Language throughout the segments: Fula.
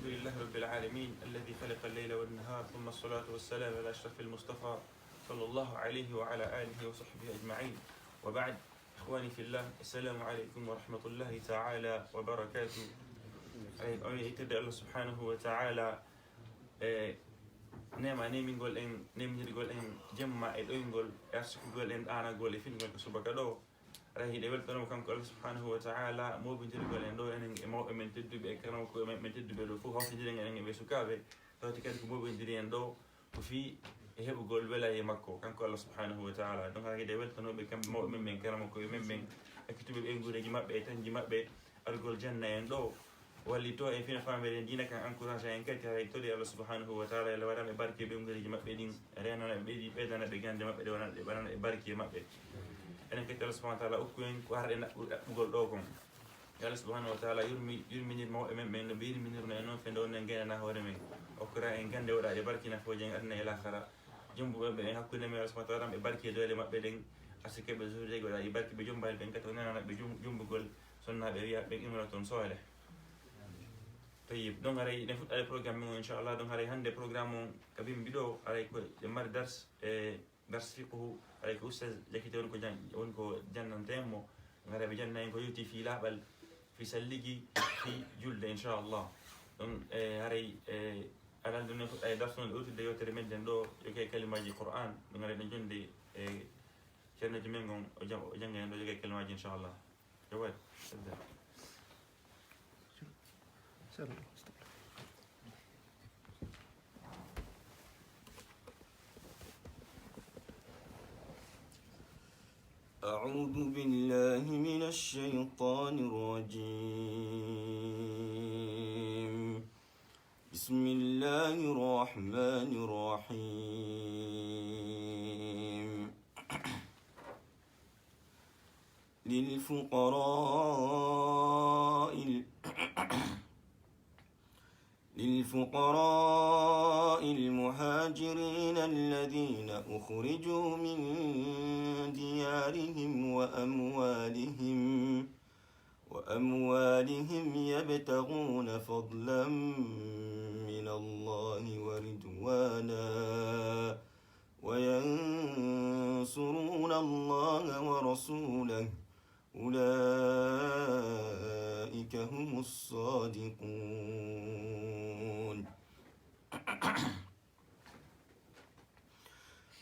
الحمد لله رب العالمين الذي خلق الليل والنهار، ثم الصلاة والسلام على أشرف المصطفى صلى الله عليه وعلى آله وصحبه أجمعين، وبعد. إخواني في الله، السلام عليكم ورحمة الله تعالى وبركاته. يتبع الله سبحانه وتعالى نعم نيمينغول إن نيمينغول إن جمع الأنغول أرسكول إن أنا قول في نقول كسبكالو rahi de weltano kanko Allah subhanahu wa ta'ala mo bindirgol en do enen e mawbe men tedduɓe e kanam ko men tedduɓe do fu hawtidiri en ɓe sukaɓe tawti kadi ko mo bindiri en do ko fi e heɓugol wela e makko kanko Allah subhanahu wa ta'ala. donc rahi de weltanoɓe kamɓe mawɓe men kanam ko men men ekkituɓe ɓe guureji mabɓe e tanji mabɓe algol janna en do walli to en fina famere dina kan encourage en kadi hay todi Allah subhanahu wa ta'ala la wara e barke ɓe guureji mabɓe din renana ɓe di ɓedana ɓe gande mabɓe de wonana ɓe banana e barke mabɓe. enen kadi Allah subhanahu wa ta'ala okkuyen ko arde ɗaɓɓugol ɗo kon. Allah subhanahu wa ta'ala yurminir mawɓe men ɓe no ɓe yurminirno en noon fe nde wonnen gaynana hoore men okkora en gande woɗaɗe barkina foje en aduna e lahara. jombuɓe ɓe en hakkude men Allah subhanahu wa ta'ala ɓe barke doole maɓɓe ɗen asikeɓe zurdeji waɗa e barke ɓe jombali ɓen kadi o nananaɓe jombugol sonnaɓe wiya ɓen imra toon soole tayyib. donc haray ɗen fuɗɗade programme men o inchallah. donc haray hande programme o kabim mbiɗo haray ko ɓe mari dars dars fiqhu haray ko ustad jakkite wonko jannantemo ngara ɓe janna en ko yetti fi laaɓal fi salligi fi julde inchallah. donc haray alalde noon fuɗɗa e dars noon ɗowtude yewtere meɗen ɗo jogue kalimaji qur'an ɗo ngara ɗen jonde e ceernoji men gon o jangga en ɗo jogue kalimaji inchallah. jawad أعوذ بالله من الشيطان الرجيم. بسم الله الرحمن الرحيم. للفقراء المهاجرين الذين أخرجوا من ديارهم وأموالهم يبتغون فضلا من الله ورضوانا وينصرون الله ورسوله أولئك هم الصادقون.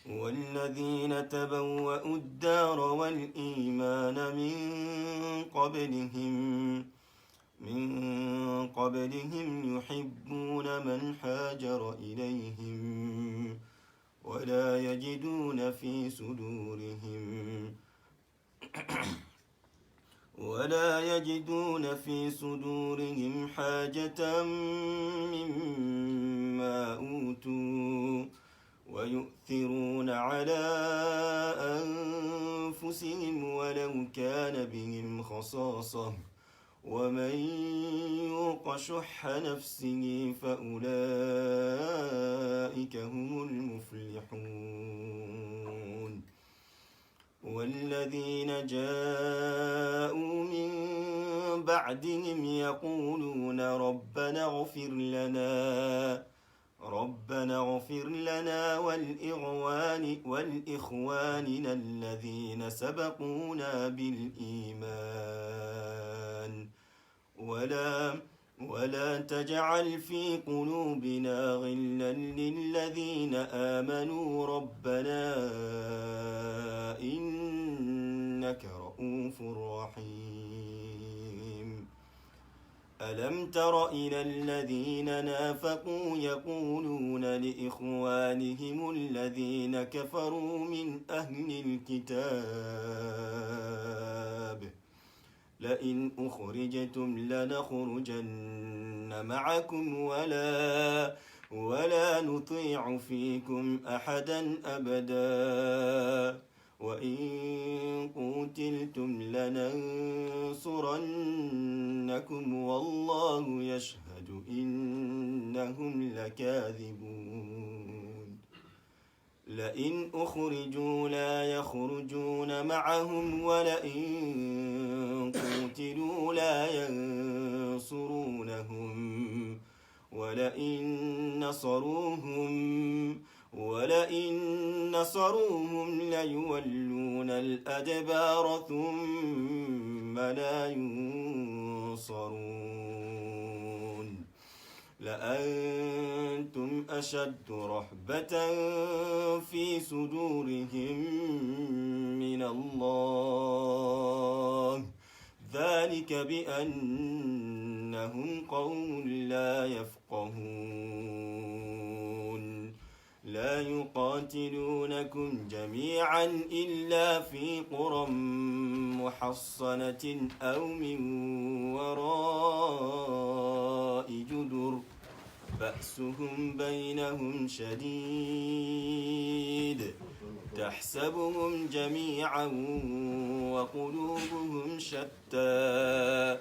والذين تبوأوا الدار والإيمان من قبلهم يحبون من هاجر إليهم ولا يجدون في صدورهم حاجة مما أوتوا ويؤثرون على أنفسهم ولو كان بهم خصاصة ومن يوق شح نفسه فأولئك هم المفلحون. والذين جاءوا من بعدهم يقولون ربنا اغفر لنا ولإخواننا الذين سبقونا بالإيمان ولا تجعل في قلوبنا غلا للذين آمنوا ربنا إنك رؤوف رحيم. ألم تر إلى الذين نافقوا يقولون لإخوانهم الذين كفروا من أهل الكتاب لئن أخرجتم لنخرجن معكم ولا نطيع فيكم أحدا أبدا وإن قتلتم لننصرنكم والله يشهد إنهم لكاذبون. لئن أخرجوا لا يخرجون معهم ولئن قتلوا لا ينصرونهم ولئن نصروهم ليولون الأدبار ثم لا ينصرون لأنتم أشد رهبة في صدورهم من الله ذلك بأنهم قوم لا يفقهون لا يقاتلونكم جميعا إلا في قرى محصنة أو من وراء جدر بأسهم بينهم شديد تحسبهم جميعا وقلوبهم شتى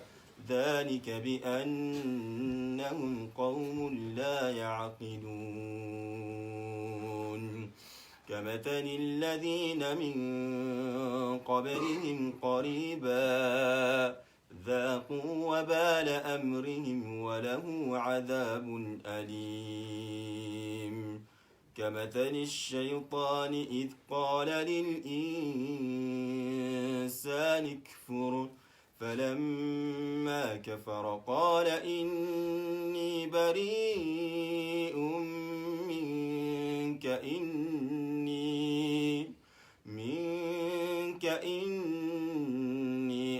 ذلك بأنهم قوم لا يعقلون كمثل الذين من قبلهم قريبا ذاقوا وبال أمرهم وله عذاب أليم كمثل الشيطان إذ قال للإنسان اكفر فلما كفر قال إني بريء منك إني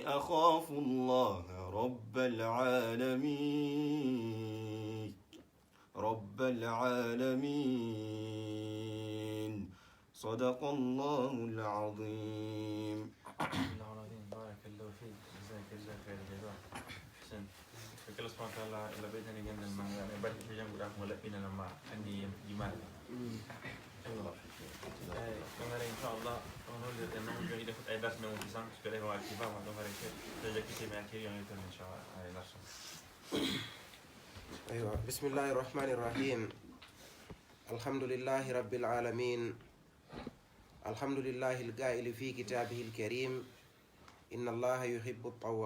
أخاف الله رب العالمين صدق الله العظيم. بارك الله فيك جزاك الله خير الجزاء أحسنت فكل سبحانه وتعالى إلا بيتنا جنة الماء يعني بدي في جنب الأخ ولا فينا لما عندي جمال أيوة كمان إن شاء الله ونقول إنه ممكن إذا كنت أي درس من متسان شكله هو الكتاب وهذا هو الشيء تجا كتير من كثير يعني إن شاء الله هاي درس. أيوة بسم الله الرحمن الرحيم الحمد لله رب العالمين الحمد لله القائل في كتابه الكريم إن الله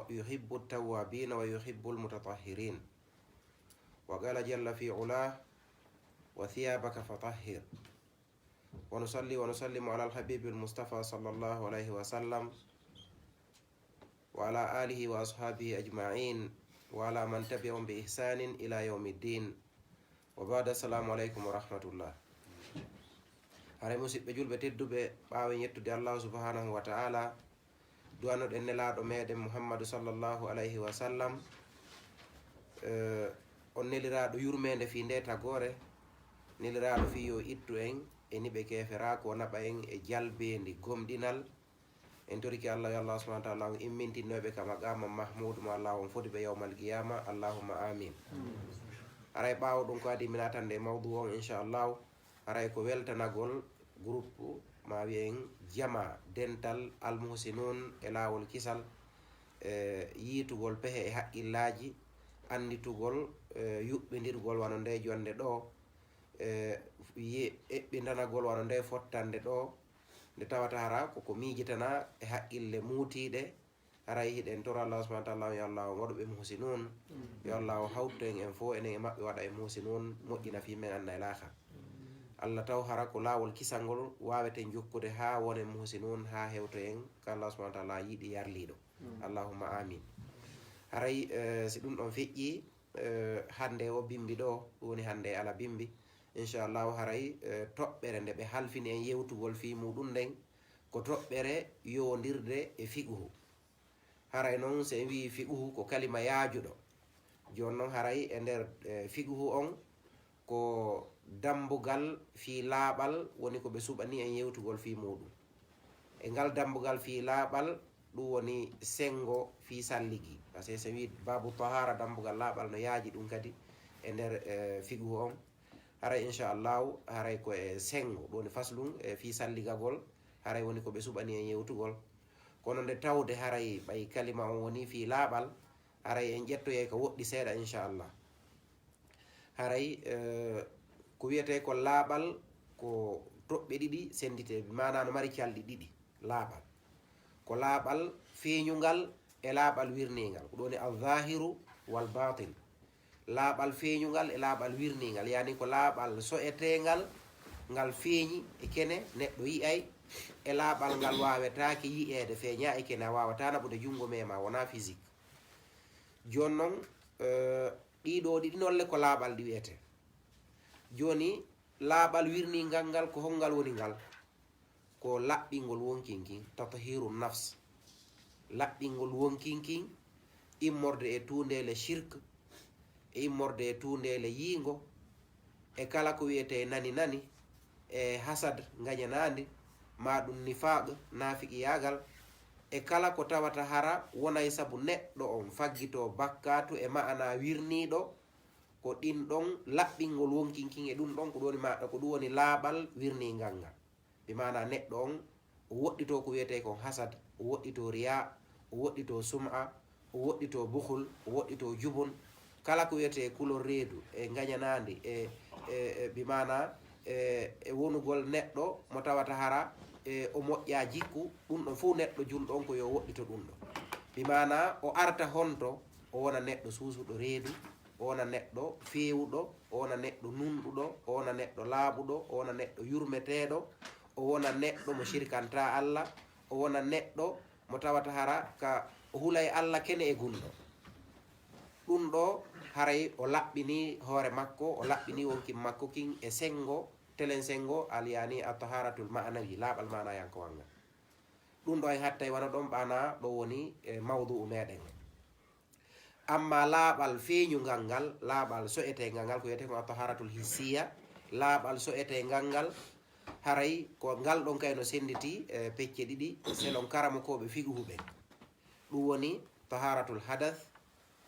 يحب التوابين ويحب المتطهرين وقال جل في علاه وثيابك فطهر ونصلي ونسلم على الحبيب المصطفى صلى الله عليه وسلم وعلى آله وأصحابه أجمعين وعلى من تبعهم بإحسان إلى يوم الدين وبعد السلام عليكم ورحمة الله. hare musidɓe julɓe tedduɓe ɓaawe yettude allahu subhanahu wa ta'ala duwanoɗen nelaɗo meɗen muhammadu sallllahu alayhi wa sallam on neliraɗo yurmede fi nde tagore neliraɗo fi yo ittu en e niɓe keferako o naɓa en e jalbendi gomɗinal en toriki allah yo allah subahana taala on immintinnoɓe ka maqama mahmoudou mo allah on foti ɓe yawmal qiyama allahumma amin. aray ɓawo ɗum ko adi mi natande mawdou on inchallahu aray ko weltanagol groupe ma wiyen jama dental almuhsinun e lawol kisal yiitugol pehe e haqqillaji anditugol yuɓɓidirgol wano nde jonde ɗo eɓɓidanagol wano nde fottande ɗo nde tawata hara koko miijitana e haqqille muutiɗe aray hiɗen toro allah subahana taala yo allah o waɗuɓe muhsinun yo allah o hawtto en fo enen e maɓɓe waɗa e muhsinun moƴƴina fi men anna e laaka allah taw hara ko laawol kisangol wawete jokkude ha wone muhsinun ha hewto en ko allah subahana taala yiiɗi yarliɗo allahumma amin. haray si ɗum ɗon feƴƴi hande o bimbi ɗo ɗum woni hande ala bimbi inchallahu haray toɓɓere nde ɓe halfini en yewtugol fi muɗum nden ko toɓɓere yodirde e fiqhu. haray noon so en wi fiqhu ko kalima yaajuɗo joni noon haray e nder fiqhu on ko dambugal fi laaɓal woni ko ɓe suɓani en yewtugol fi muɗum e ngal dambugal fi laaɓal ɗum woni sengo fi salligi par ce que so wi babu tahara dambugal laaɓal no yaaji ɗum kadi e nder fiqhu on haray inchallahu haray ko e sengo ɗum woni faslum fi salligagol haray woni ko ɓe suɓani en yewtugol kono nde tawde haray ɓay kalima on woni fi laaɓal haray en ƴettoye ko woɗɗi seeɗa inchallah. haray ko wiyete ko laaɓal ko toɓɓe ɗiɗi sendite mana no mari calɗi ɗiɗi laaɓal ko laaɓal feeñugal e laaɓal wirningal ko ɗoni alzahiru wal batin laaɓal feeñugal e laaɓal wirningal, yani ko laaɓal so'etengal ngal feeñi e kene neɗɗo yiyay, e laaɓal ngal wawetake yiyede feeña e kene a wawata naɓude jungo mema wona physique. joni noon ɗiɗo ɗiɗi nolle ko laaɓal ɗi wiyete. joni laaɓal wirningal ngal ko hongal woni ngal, ko laɓɓingol wonkinkin, tatahiru nafs, laɓɓingol wonkinkin, immorde e tundele shirk, e immorde e tundele yiingo, e kala ko wiyete nani nani, e hasad gañanade, maɗum nifaq nafiqiyagal, e kala ko tawata hara wonay saabu neɗɗo on faggito bakkatu e ma'ana wirniɗo, ko ɗin ɗon laɓɓingol wonkinkin e ɗum ɗon ko ɗum woni laaɓal wirningal ngal. ɓe mana neɗɗo on o woɗɗito ko wiyete kon hasad, o woɗɗito riya, o woɗɗito sum'a, o woɗɗito buhul, o woɗɗito jubun, kala ko wiyete kulol reedu e gañanade ɓe mana e wonugol neɗɗo mo tawata hara o moƴƴa jikku, ɗum ɗon fo neɗɗo julɗo on ko yo woɗɗito ɗum ɗo. ɓe mana o arta honto o wona neɗɗo susuɗo reedu, o wona neɗɗo fewuɗo, o wona neɗɗo nunɗuɗo, o wona neɗɗo laaɓuɗo, o wona neɗɗo yurmeteɗo, o wona neɗɗo mo shirkanta Allah, o wona neɗɗo mo tawata hara ka o hulay Allah kene e gunɗo. ɗum ɗo haray o laɓɓini hoore makko, o laɓɓini wonkin makko kin e sengo telen sengo alyani a taharatul ma'nawi, laaɓal mana yanko wanga. ɗum ɗo en hattay wana ɗon ɓana ɗo woni mawdu'u meɗen. amma laaɓal feeñugal ngal, laaɓal so'etengal ngal ko wiyete ko a taharatul hissiya, laaɓal so'etengal ngal haray ko ngal ɗon kayno senditi pecce ɗiɗi selon karamokoɓe fiqhuɓe. ɗum woni taharatul hadath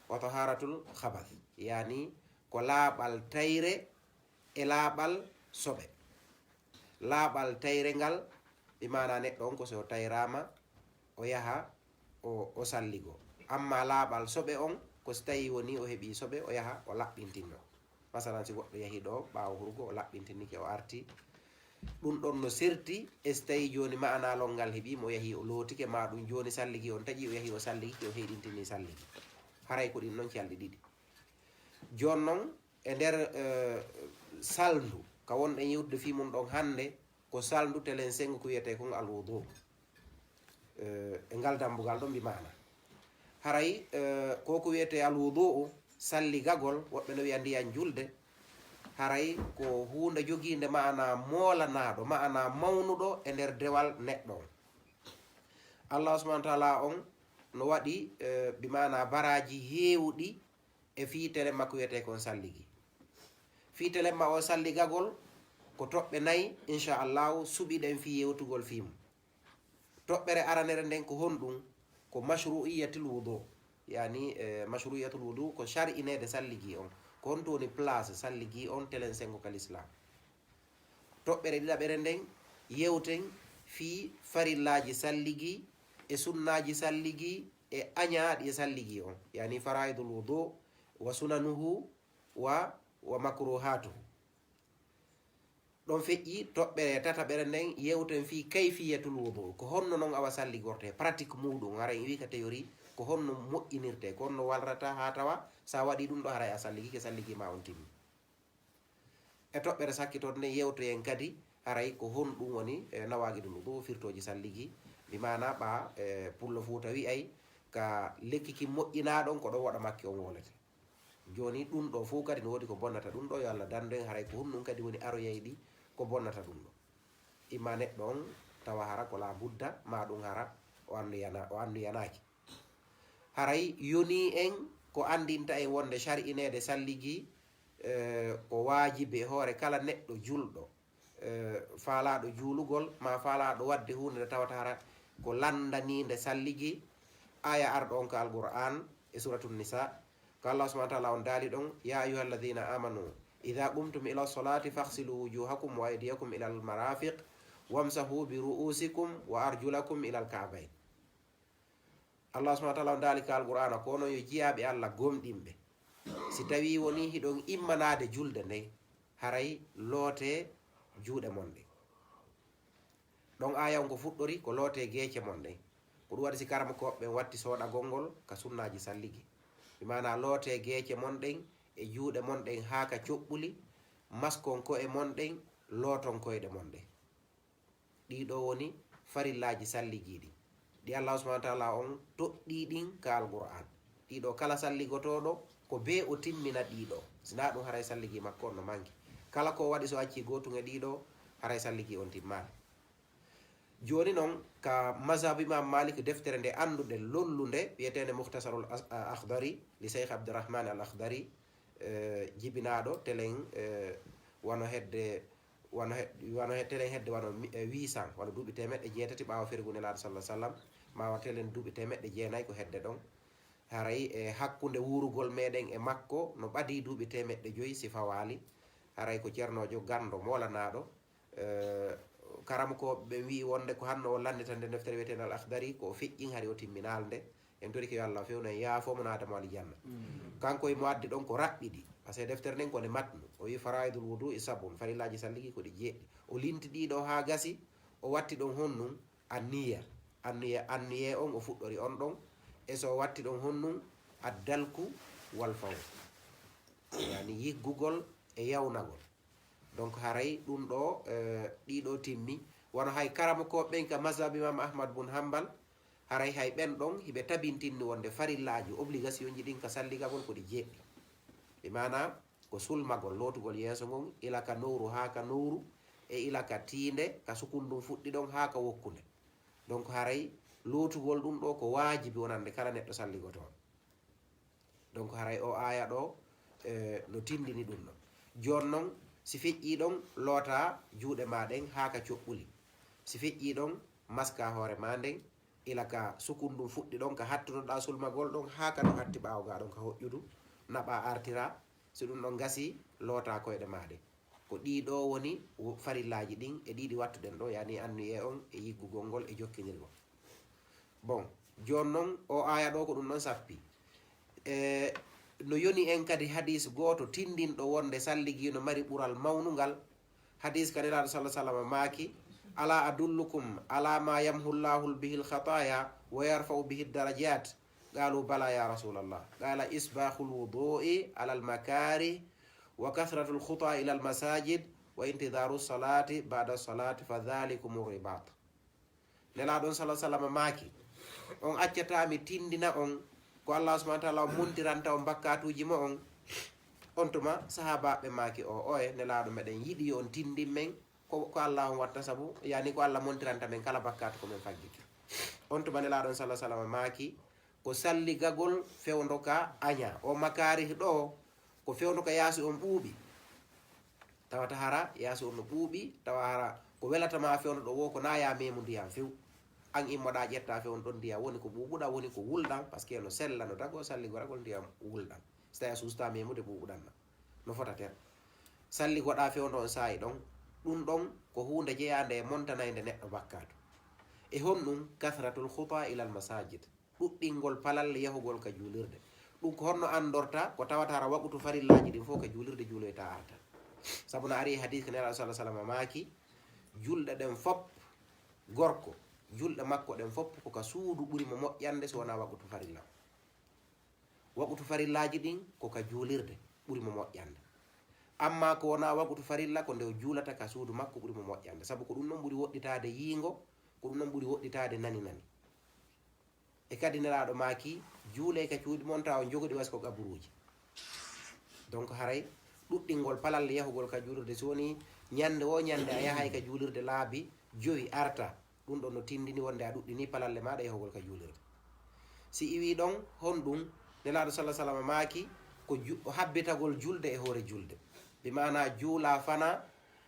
wa taharatul khabath, yani ko laaɓal tayre e laaɓal soɓe. laaɓal tayre ngal ɓe mana neɗɗo on ko so tayrama o yaha o salligo, amma laaɓal soɓe on ko so tawi woni o heeɓi soɓe o yaha o laɓɓintinno. masalan si goɗɗo yahi ɗo ɓawo hurugo o laɓɓintinnike o arti, ɗum ɗon no serti e so tawi joni ma'analol ngal heeɓimo o yahi o lootike, ma ɗum joni salligi on taƴi o yahi o salliki o heɗintini salligi. haray ko ɗin ɗon calɗi ɗiɗi. joni noon e nder saldu ka wonɗen yewtude fi mum ɗon hande ko saldu telen sengo ko wiyete kon al wudu e ngal dambugal ɗon mbimana haray koko wiyete al wudu salligagol, woɓɓe no wiya ndiyan julde, haray ko hunde joginde ma'ana molanaɗo, ma'ana mawnuɗo e nder dewal neɗɗo on. Allah subhanahu wa ta'ala on no waɗi ɓe mana baraji heewɗi e fiitele makko wiyete kon salligi. fiitele ma o salligagol ko toɓɓe 4 inchallahu suɓiɗen fi yewtugol fimu. toɓɓere aranere nden ko honɗum, ko mashru'iyatul wudu, yani mashru'iyatul wudu ko shar'inede salligi on, ko honto woni place salligi on telen sengo kal islam. toɓɓere ɗiɗaɓere nden yewten fi farillaji salligi e sunnaji salligi e añaɗi e salligi on, yani faraidul wudu wa sunanuhu wa makruhatuhu. ɗon feƴƴi toɓɓere tataɓere nden yewten fi kayfiyatul wudu, ko honno noon awa salligorte, pratique muɗum ara wi ka théorie, ko honno moƴƴinirte, ko honno walrata ha tawa sa waɗi ɗum ɗo haray a salligi salligi ma on timmi. e toɓɓere sakkitoɗe nden yewtoyen kadi haray ko honɗum woni nawaqidul wudu, firtoji salligi, mi mana ɓa pullo Fuuta wi'ay ka lekkiki moƴƴinaɗon ko ɗon waɗa makke on wolete. joni ɗum ɗo fo kadi no wodi ko bonnata ɗum ɗo, yo Allah dandu en haray ko honɗum kadi woni aroyay ɗi ko bonnata ɗum ɗo. imma neɗɗo on tawa hara ko la budda, ma ɗum hara o andu yanaki. haray yoni en ko andinta en wonde shar'inede salligi ko wajibe e hoore kala neɗɗo julɗo, faalaɗo juulugol ma faalaɗo wadde hunde nde tawata hara ko landanide salligi. aya arɗo on ka alquran e suratul nisa ko Allah subhanahu wa ta'ala on daali ɗon, ya ayuha alladhina amanu idha qumtum ila solati faghsilu wujuhakum wa aydiyakum ila almarafiq wamsahu bi ru'usikum wa arjulakum ila alka'bayn. Allah subhanahu wa ta'ala on daali ka alqur'ana ko non yo jiyaɓe Allah gomɗinɓe, si tawi woni hiɗon immanade julde nde haray loote juuɗe mon ɗe. ɗon aya on ko fuɗɗori ko loote geece mon ɗen, ko ɗum waɗi si karama koɓɓe watti soɗagol ngol ka sunnaji salligi, mana loote geece mon ɗen e juuɗe mon ɗen haa ka coɓɓuli, maskon koye mon ɗen, looton koyɗe mon ɗen. ɗiɗo woni farillaji salligiɗi ɗi Allah subhanahu wa ta'ala on toɗɗi ɗin ka alquran. ɗiɗo kala salligotoɗo ko be o timmina ɗiɗo, sina ɗum haray salligi makko on no manki. kala ko waɗi so acci gotun e ɗiɗo haray salligi on timmani. joni noon ka mazhab imam malik deftere nde anduɗe lollunde wiyetende muhtasarul akhdari li cheikh abdourahman al akhdari, jibinaɗo telen wano hedde telen hedde wano 800 wano duuɓi temeɗɗe jeetati ɓawa fergu nelaɗo sallah sallam, mawa telen duuɓi temeɗɗe jeenayyi ko hedde ɗon. haray e hakkude wurugol meɗen e makko no ɓadi duuɓi temeɗɗe 5 si fawali. haray ko ceernojo gando molanaɗo, karam ko ɓe wi wonde ko hanno o landita nde deftere wiyetende al akhdari ko o feƴƴin hari o timminal nde. en tori ko yo Allah fewno en yaafomo naadamo aljanna. kanko e mo addi ɗon ko raɓɓiɗi par ce que deftere nden kone matnu. o wi faraidul wudu e sabun, farillaji salligi ko ɗi jeeɗɗi. o linti ɗiɗo ha gasi, o watti ɗon honnum anniya on o fuɗɗori on ɗon, e so watti ɗon honnum addalku wal faw, yani yiggugol e yawnagol. donc haray ɗum ɗo ɗiɗo timmi. wono hay karama ko ɓen ka mazhab imam ahmad bun hambal, haray hay ɓen ɗon hiɓe tabintinni wonde farillaji obligation ji ɗin ka salligagol ko ɗi jeeɗɗi. ɓe mana ko sulmagol, lotugol yeeso ngon ila ka nowru ha ka nowru, e ila ka tiinde ka sukundum fuɗɗi ɗon ha ka wokkude. donc haray lotugol ɗum ɗo ko wajibi wonande kala neɗɗo salligoto. donc haray o aya ɗo no tindini ɗum ɗon. jon noon si feƴƴi ɗon loota juuɗe maɗen ha ka coɓɓuli, si feƴƴi ɗon maska hoore ma nden ila ka sukundum fuɗɗi ɗon ka hattunoɗa sulmagol ɗon ha ka ɗo hatti ɓawga ɗon ka hoƴƴudu naɓa artira. si ɗum ɗon gasi loota koyɗe maɗe. ko ɗiɗo woni farillaji ɗin e ɗiɗi wattuɗen ɗo, yani annuye on e yiggugol ngol e jokkidirgol. bon jon noon o aya ɗo ko ɗum ɗon sappi. no yoni en kadi hadis goto tindinɗo wonde salligi no mari ɓural mawnugal. hadis ka nelaɗo sallah sallam maaki: ala adullukum ala ma yamhullahu bihi lkhataya wa yarfau bihi darajat, qalu bala ya rasulallah, qala isbahu lwudui ala lmakari wa kathratu lkhuta ila lmasajid wa intidaru salati bada salati fa dhalikum ribat. nelaɗon sallah sallam maaki: on accatami tindina on ko Allah subhanahu wa ta'ala montiranta on bakkatuji mo on tuma sahabaɓe maaki oye nelaɗo meɗen yiɗi yo on tindin men ko Allah on watta, sabu yani ko Allah montiranta men kala bakkatu ko men faggiki. on tuma nelaɗon sallah sallam maaki ko salligagol fewdo ka aña o makari ɗo ko fewdo ka yaasi on ɓuuɓi, tawata hara yaasi on no ɓuuɓi, tawa hara ko welatama fewdo ɗo wo ko na ya memu ndiyam few, an immoɗa ƴetta fewn ɗon ndiyam woni ko ɓuuɓuɗa woni ko wulɗan, par ce que no sella no tago salligoragol ndiyam wulɗan. so tawi a susta memude ɓuuɓuɗanna no fota ten. salligoɗa fewdo on saayi ɗon, ɗum ɗon ko hunde jeyande e montanayde neɗɗo bakkatu. e honɗum kathratul khuta ila almasajid, ɗuɗɗingol palalle yahugol ka juulirde. ɗum ko honno andorta ko tawata hara waɓutu farillaji ɗin fof ka juulirde juuloyta arta. sabu no ari hadis ko nelaɗo sallah sallam maaki: julɗe ɗen fop gorko julɗe makko ɗen fopp ko ka suudu ɓuri mo moƴƴande so wona waɓutu farilla. waɓutu farillaji ɗin ko ka juulirde ɓuri mo moƴƴande, amma ko wona waɓutu farilla ko nde o juulata ka suudu makko ɓuri mo moƴƴande, sabu ko ɗum ɗon ɓuri woɗɗitade yiingo, ko ɗum ɗon ɓuri woɗɗitade nani nani. e kadi nelaɗo maaki juule ka cuuɗi mon tawa jogoɗi wasi ko gaburuji. donc haray ɗuɗɗingol palalle yahugol ka juulirde, so woni ñande o ñande a yahay ka juulirde laabi 5 arta, ɗum ɗon no tindini wonde a ɗuɗɗini palalle maɗa yahugol ka juulirde. si iwi ɗon honɗum nelaɗo sallah sallam maaki ko habbitagol julde e hoore julde, ɓe mana juula fana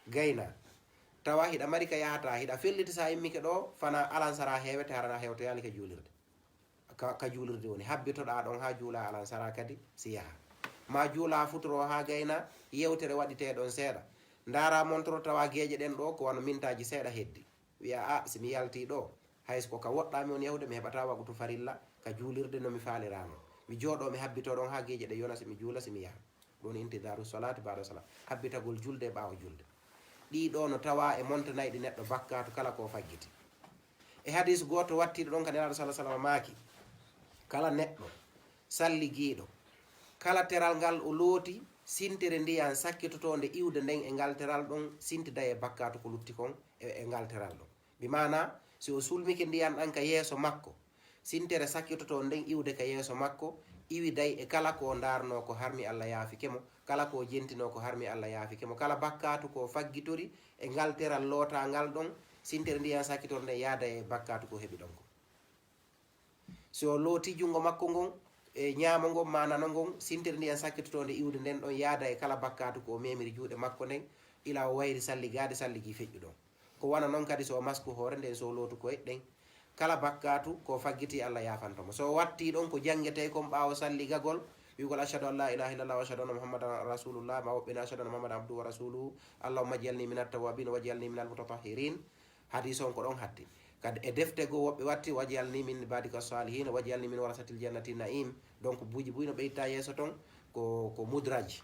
gayna, tawa hiɗa mari ka yahata hiɗa felliti sa immike ɗo fana alansara hewete harana hewtoyali ka juulirde, ka juulirde woni habbitoɗa ɗon ha juula alansara kadi si yaha, ma juula futoro ha gayna yewtere waɗiteɗon seeɗa, ndara montoro tawa gueƴe ɗen ɗo ko wano mintaji seeɗa heddi, wiya a simi yalti ɗo hayso ka woɗɗami on yahude mi heɓata wagutu farilla ka juulirde nomi faalirano, mi jooɗo mi habbito ɗon ha gueƴe ɗe yona simi juula simi yaha. ɗon intidaru salati bada salat, habbitagol julde ɓawa julde. ɗiɗo no tawa e montanayɗi neɗɗo bakkatu kala ko faggiti. e hadis goto wattiɗo ɗon ka nelaɗo sallah sallam maaki: kala neɗɗo salliguiɗo kala teral ngal o looti sintere ndiyan sakkitotode iwde nden e ngal teral ɗon sintida e bakkatu ko lutti kon e ngal teral ɗon mi mana si o sulmike ndiyan ɗan ka yeeso makko sintere sakkitoto nden iwde ka yeeso makko iwiday e kala ko darno ko harmi Allah yaafikemo kala ko jentino ko harmi Allah yaafikemo kala bakkatu ko faggitori e ngal teral loota ngal ɗon sintere ndiyan sakkitorde nde yaada e bakkatu ko heɓi ɗon ko so looti jungo makko ngon e ñaamo ngon manano ngon sintere ndiyan sakkitotode iwde nden ɗon yaada e kala bakkatu ko memiri juuɗe makko nden ila o wayri salligade salligi feƴƴu ɗon ko wana noon kadi so masku hoore nden so lootu koye ɗen kala bakkatu ko faggiti Allah yafantomo so watti ɗon ko jangete kon ɓaawo salligagol wigol ashhadu an la ilaha illallah wa ashhadu anna muhammadan rasulullah ma woɓɓene ashhadu anna muhammadan abduhu wa rasuluhu allahumma jalni min attawabin wa jalni min almutatahirin hadis on ko ɗon hatti kadi e defte go woɓɓe watti wajalni min badika salihin wajalni min warasatil jannati naim donc buuji buyno ɓeyta yeeso ton ko mudraj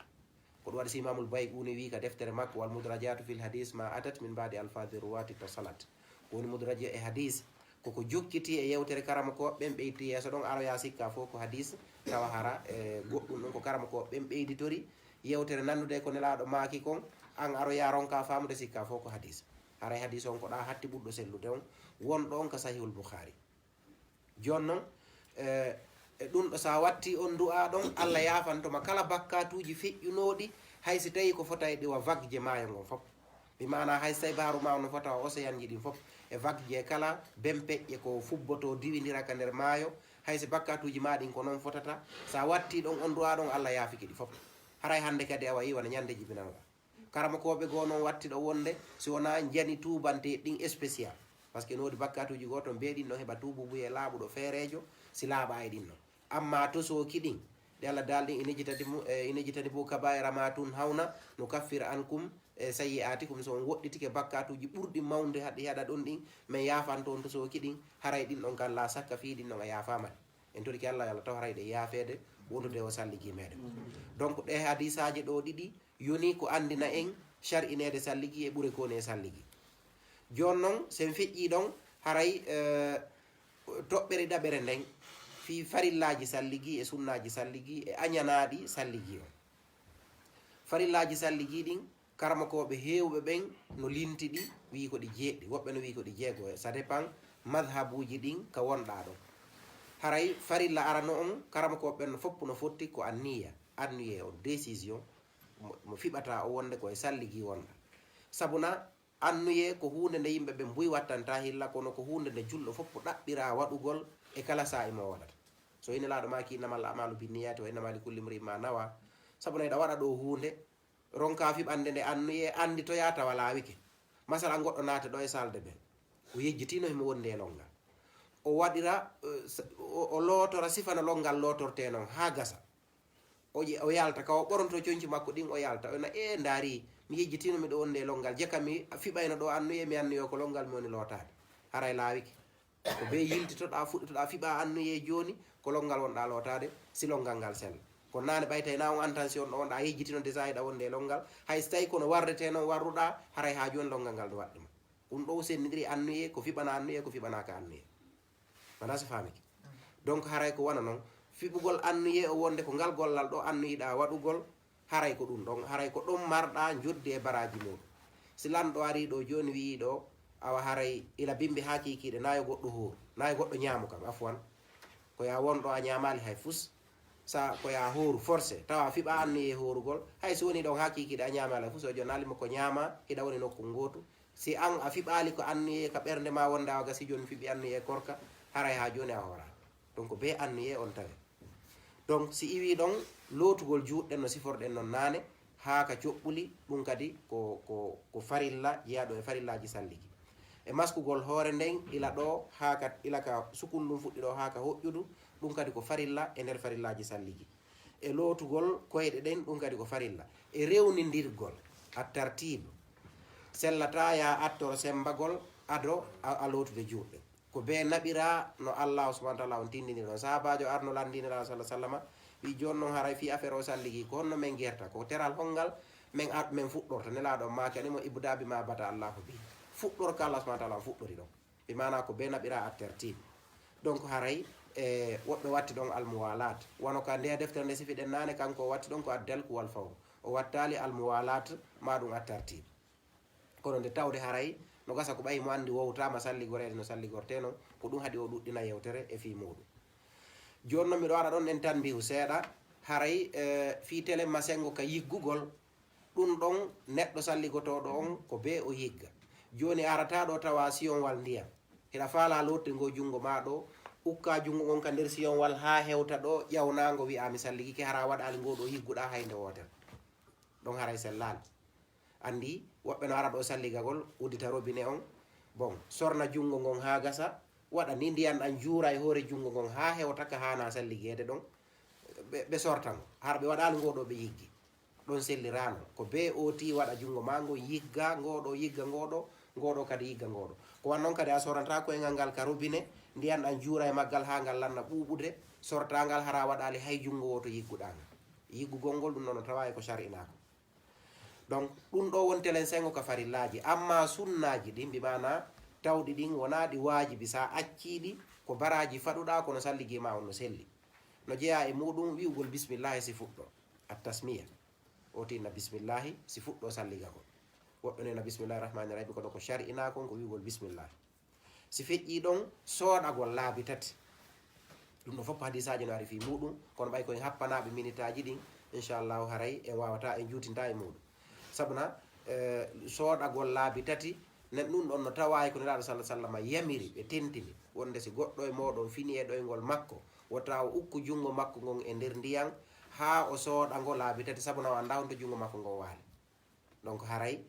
ko ɗum waɗi si imamul bayquni wi ka deftere makko wal mudrajatu fil hadis ma atat min badi alfadi ruwati tasalat ko woni mudraji e hadis koko jokkiti e yewtere karama ko ɓen ɓeyti yeeso ɗon aroya sikka fof ko hadis tawa hara e goɗɗum ɗon ko karama ko ɓen ɓeyditori yewtere nannude ko nelaɗo maaki kon an aroya ronka famude sikka fof ko hadis haray hadis on ko ɗa hatti ɓurɗo sellude on wonɗo on ko sahihul boukhari joni noon ɗum ɗo sa watti on du'a ɗon Allah yafantoma kala bakkatuji feƴƴunoɗi haysi tawi ko fota e ɗiwa vague je maayo ngon fof mi mana hay so tawi baaru ma no fota océan ji ɗin fof e vague je kala bempeƴƴe ko fubboto diwidira ka nder maayo hayso bakkatuji ma ɗin ko noon fotata sa watti ɗon on du'a ɗon Allah yaafiki ɗi fof haray hande kadi awa yiwana ñande jibinanoɗa karama koɓe goo noon watti ɗo wonde si wona jani tubante ɗin spécial par ce que nodi bakkatuji goo to mbeɗin no heɓa tubu buye laaɓuɗo feerejo si laaɓa e ɗin no amma to soki ɗin ɗe Allah dalɗin inejitani bo kabaira ma tun hawna no kaffira ankum sayi atikum so on woɗɗitike bakkatuji ɓurɗi mawde haɗi haɗa ɗon ɗin mais yafanto on to soki ɗin haray ɗin ɗon kan la sakka fi ɗin ɗon a yafamani en toriki Allah yalla taw haray ɗe yaafede wondude o salligi meɗen donc ɗe hadisaji ɗo ɗiɗi yoni ko andina en shar'inede salligi e ɓuuri kone salligi joni noon sen feƴƴi ɗon haray toɓɓere ɗaɓere nden fi farillaji salligi e sunnaji salligi e añanaɗi salligi o farillaji salligi ɗin karmakoɓe hewɓe ɓen no linti ɗi wi ko ɗi jeeɗɗi woɓɓe no wi ko ɗi jeego ça dépend madhabuji ɗin ka wonɗa ɗon haray farilla arano on karmakoɓe ɓen no foppu no fotti ko anniya o décision mo fiɓata o wonde koye salligi wonda sabuna annuye ko hunde nde yimɓe ɓe mbuy wattanta hilla kono ko hunde nde julɗo foppo ɗaɓɓira waɗugol e kala sa imo waɗata so ine laaɗo ma kinnamal amalu binniyati wa innamali kulli mri ma nawa sabuna eɗa waɗa ɗo hunde ronka fiɓande nde annuye andi to yata wala wike masala goɗɗo naate ɗo e salde ɓe o yejjitino himo wonde e longal o waɗira o lootora sifana longal lootorte noon ha gasa o yalta ka o ɓoronto coñci makko ɗin o yalta ona daari mi yejjitino miɗo wonde e longal jekka mi fiɓayno ɗo annuye mi annuyo ko longal mi woni lootade haray laawike ko be yiltitoɗa fuɗɗitoɗa fiɓa annuye joni ko longal wonɗa lootade si longal ngal sella ko nane ɓaytay na on intention ɗo wonɗa yejjitino déjà yiɗa wonde e longal hay so tawi kono warrete noon warruɗa haray ha joni longal ngal ɗo waɗɗima ɗum ɗo sennidiri annuye ko fiɓana annuye ko fiɓanaka annuye wona so famiki donc haray ko wona noon fiɓugol annuye o wonde ko ngal gollal ɗo annuyiɗa waɗugol haray ko ɗum ɗon haray ko ɗum marɗa joddi e baraji muɗum si lanɗo ari ɗo joni wi ɗo awa haray ila bimbi ha kikiɗe nayo goɗɗo hoor nayo goɗɗo ñaamu kam afwan ko ya wonɗo a ñamali hay fus sa ko ya hooru forcé tawa fiɓa annuye horugol hay so woni ɗon ha kikiɗe a ñamali hay fus o joni alima ko ñama hiɗa woni nokku ngotu si an a fiɓali ko annuye ka ɓernde ma wonde awa gasi joni fiɓi annuye korka haray ha joni a hoora donc be annuye on tawe donc si iwi ɗon lootugol juuɗɗen no siforɗen noon nane ha ka coɓɓuli ɗum kadi ko farilla jeeyaɗo e farillaji salligi e maskugol hoore nden ila ɗo haka ila ka sukun ɗum fuɗɗi ɗo ha ka hoƴƴudu ɗum kadi ko farilla e nder farillaji salligi e lootugol koyɗe ɗen ɗum kadi ko farilla e rewnidirgol a tartibe sellata ya attoro sembagol ado a lootude juuɗɗe ko be naɓira no Allah subhanahu wa ta'ala on tindini ɗon sahabajo arno landinira sallah sallama wi joni noon haray fi affaire o salligi ko honno men gerta ko teral hongal men fuɗɗorta nelaɗo maki animo ibdabi ma bata allahu bi fuɗɗor ka Allah subhanahu wa ta'ala fuɗɗori ɗon ɓe mana ko be naɓira a tertib donc haray woɓɓe watti ɗon almuwalat wono ka ndeya deftere nde sifiɗen nane kanko o watti ɗon ko addelku wal fawru o wattali almuwalat ma ɗum attartiɓe kono nde tawde haray no gasa ko ɓayi mo andi wowtama salligorede no salligorteno ko ɗum haadi o ɗuɗɗina yewtere e fi muɗum joni noon miɗo waɗa ɗon en tan mbihu seeɗa haray fi télé masengo ka yiggugol ɗum ɗon neɗɗo salligotoɗo on ko be o yigga joni arata ɗo tawa siyon wal ndiyam hiɗa faala lotte ngo jungo ma ɗo ukka jungo gon ka nder siyon wal ha hewta ɗo ƴawnago wi'a mi salligike hara waɗali ngoɗo yigguɗa haynde wotere ɗon haray sellali andi woɓɓe no ara ɗo salligagol uddita robinet on bon sorna jungo gon ha gasa waɗa ni ndiyan ɗan juura e hoore jungo gon ha hewta ka hana salligede ɗon ɓe sortango har ɓe waɗali ngoɗo ɓe yiggi ɗon sellirano ko be oti waɗa jungo mago yigga ngoɗo yigga ngoɗo kadi yigga ngoɗo ko wan noon kadi a soranta koyngal ngal ka robinet ndiyan ɗan juura e maggal ha ngal lanna ɓuɓude sortangal hara waɗali hay jungo woto yigguɗagal yiggugol ngol ɗum ɗon no tawa e ko shar'inako donc ɗum ɗo wontelen sengo ka farillaji amma sunnaji ɗin mbimana tawɗi ɗin wona ɗi wajibi sa acciɗi ko baraji faɗuɗa kono salligima on no selli no jeeya e muɗum wi'ugol bisimillahi si fuɗɗo at tasmiya o tinna bisimillahi si fuɗɗo salligagol woɓɓe noyna bisimillahi rahmani rahim kono ko shar'ina kon ko wi'ugol bisimillahi si feƴƴi ɗon soɗagol laabi tati ɗum ɗo fof hadisaji no ari fi muɗum kono ɓay koye happanaɓe minute aji ɗin inchallahu haray en wawata en jutinta e muɗum sabuna soɗagol laabi tati nen ɗum ɗon no tawa ko nelaɗo sallah sallam yamiri ɓe tentini wonde si goɗɗo e moɗon fini e ɗoygol makko wota o ukku jungo makko gon e nder ndiyan ha o soɗago laabi tati sabuna o anda honto jungo makko gon waali donc haray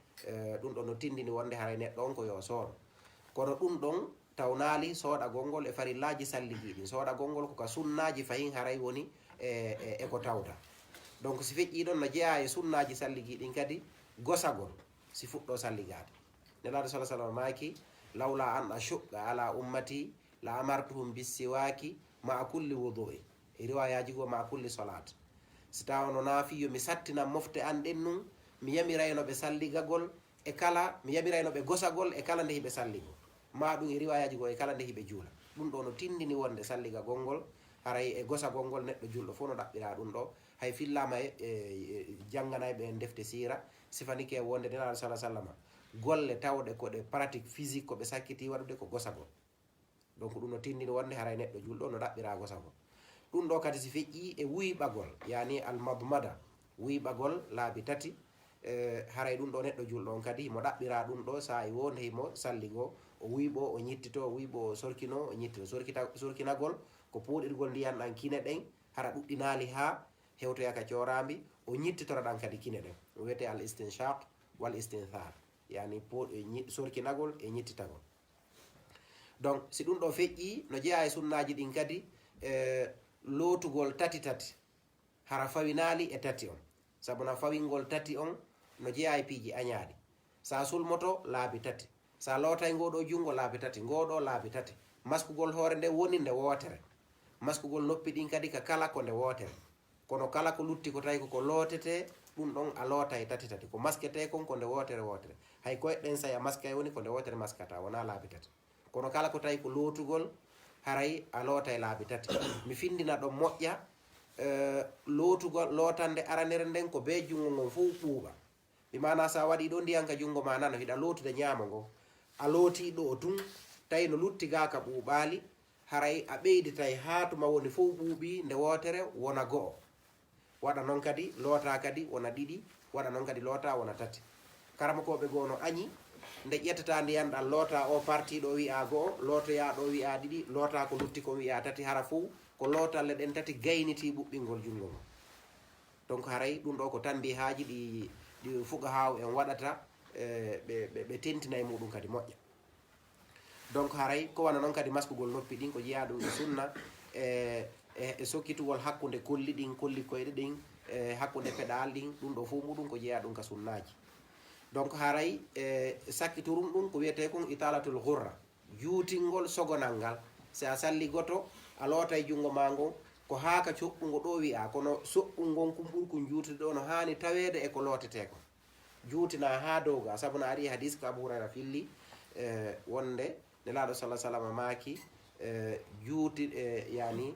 ɗum ɗon no tindini wonde haray neɗɗo on ko yo sooɗo kono ɗum ɗon tawnali soɗagol ngol e farillaji salligiɗi soɗagol ngol koka sunnaji fayin haray woni e ko tawta donc si feƴƴi ɗon no jeeya e sunnaji salligiɗin kadi gosagol si fuɗɗo salligade nelaɗo salah sallam maki lawla an ashuqqa ala ummati la amartuhum bisiwaki ma kulli wudu'i e riwayaji go ma kulli salat si tawa no naafiyo mi sattinan mofte an ɗen nun mi yamirayno ɓe salligagol e kala mi yamirayno ɓe gosagol e kala nde hiɓe salligo ma ɗum e riwayaji go e kala nde hiɓe juula ɗum ɗo no tindini wonde salligagol ngol haray e gosagol ngol neɗɗo julɗo fof no ɗaɓɓira ɗum ɗo hay fillama e janganayɓe en defte sira sifanike wonde nelaɗo salah sallam golle tawɗe koɗe pratique physique koɓe sakkiti waɗude ko gosagol donc ɗum no tindini wonde haray neɗɗo julɗo no ɗaɓɓira gosagol ɗum ɗo kadi si feƴƴi e wuyɓagol yani almadmada wuyɓagol laabi tati haray ɗum ɗo neɗɗo julɗo on kadi mo ɗaɓɓira ɗum ɗo sa e wonde himo salligo o wuyɓo o ñittito o wuyɓo o sorkino o ñittito sorkinagol ko puɗirgol ndiyan ɗan kine ɗen hara ɗuɗɗinali ha hewtoya ka corambi o ñittitora ɗan kadi kine ɗen o wiyete al istinshaq wal istinthar yani sorkinagol e ñittitagol donc si ɗum ɗo feƴƴi no jeeya e sunnaji ɗin kadi lootugol tati hara fawinali e tati on sabuna fawingol tati on no jeeya e piiji añaɗi sa sulmoto laabi tati sa lootay ngoɗo jungo laabi tati ngoɗo laabi tati maskugol hoore nde woni nde wootere maskugol noppi ɗin kadi ka kala ko nde wootere kono kala ko lutti ko tawi koko lootete ɗum ɗon a lootay tati ko maskete kon ko nde wootere hay koyeɗɗen say a maskay woni ko nde wootere maskata wona laabi tati kono kala ko tawi ko lootugol haray a lootay laabi tati mi findina ɗon moƴƴa lootugol lootande aranere nden ko be jungo ngon fof ɓuuɓa mi mana sa waɗi ɗo ndiyan ka jungo ma nano hiɗa lootude ñaamo ngo a looti ɗo tun tawi no lutti ga ka ɓuuɓali haray a ɓeyditay ha tuma woni fof ɓuuɓi nde wootere wona go'o waɗa noon kadi loota kadi wona ɗiɗi waɗa noon kadi loota wona tati karama koɓe goo no añi nde ƴettata ndiyan ɗan loota o parti ɗo wi'a go'o lootoya ɗo wi'a ɗiɗi loota ko lutti ko wi'a tati hara fof ko lootalle ɗen tati gayniti ɓuɓɓingol jungo ngo donc haray ɗum ɗo ko tanbi haaji ɗi fuga haw en waɗata ɓe tentina e muɗum kadi moƴƴa donc haray ko wana noon kadi maskugol noppi ɗin ko jeeya ɗum e sunna e sokkitugol hakkude kolli ɗin kolli koyɗe ɗin hakkude peɗal ɗin ɗum ɗo fof muɗum ko jeeya ɗum ka sunnaji donc haray sakkiturum ɗum ko wiyete kon italatul ghurra juutingol sogonal ngal si a salli goto a loota e jungo ma ngon ko haaka coɓɓugo ɗo wi'a kono soɓɓul ngon kum ɓurkum juutude ɗo no hani tawede e ko lootete ko juutina ha dowga sabu no ari hadis ko Abu Hurayra filli wonde nelaɗo sallah sallam maaki juuti yani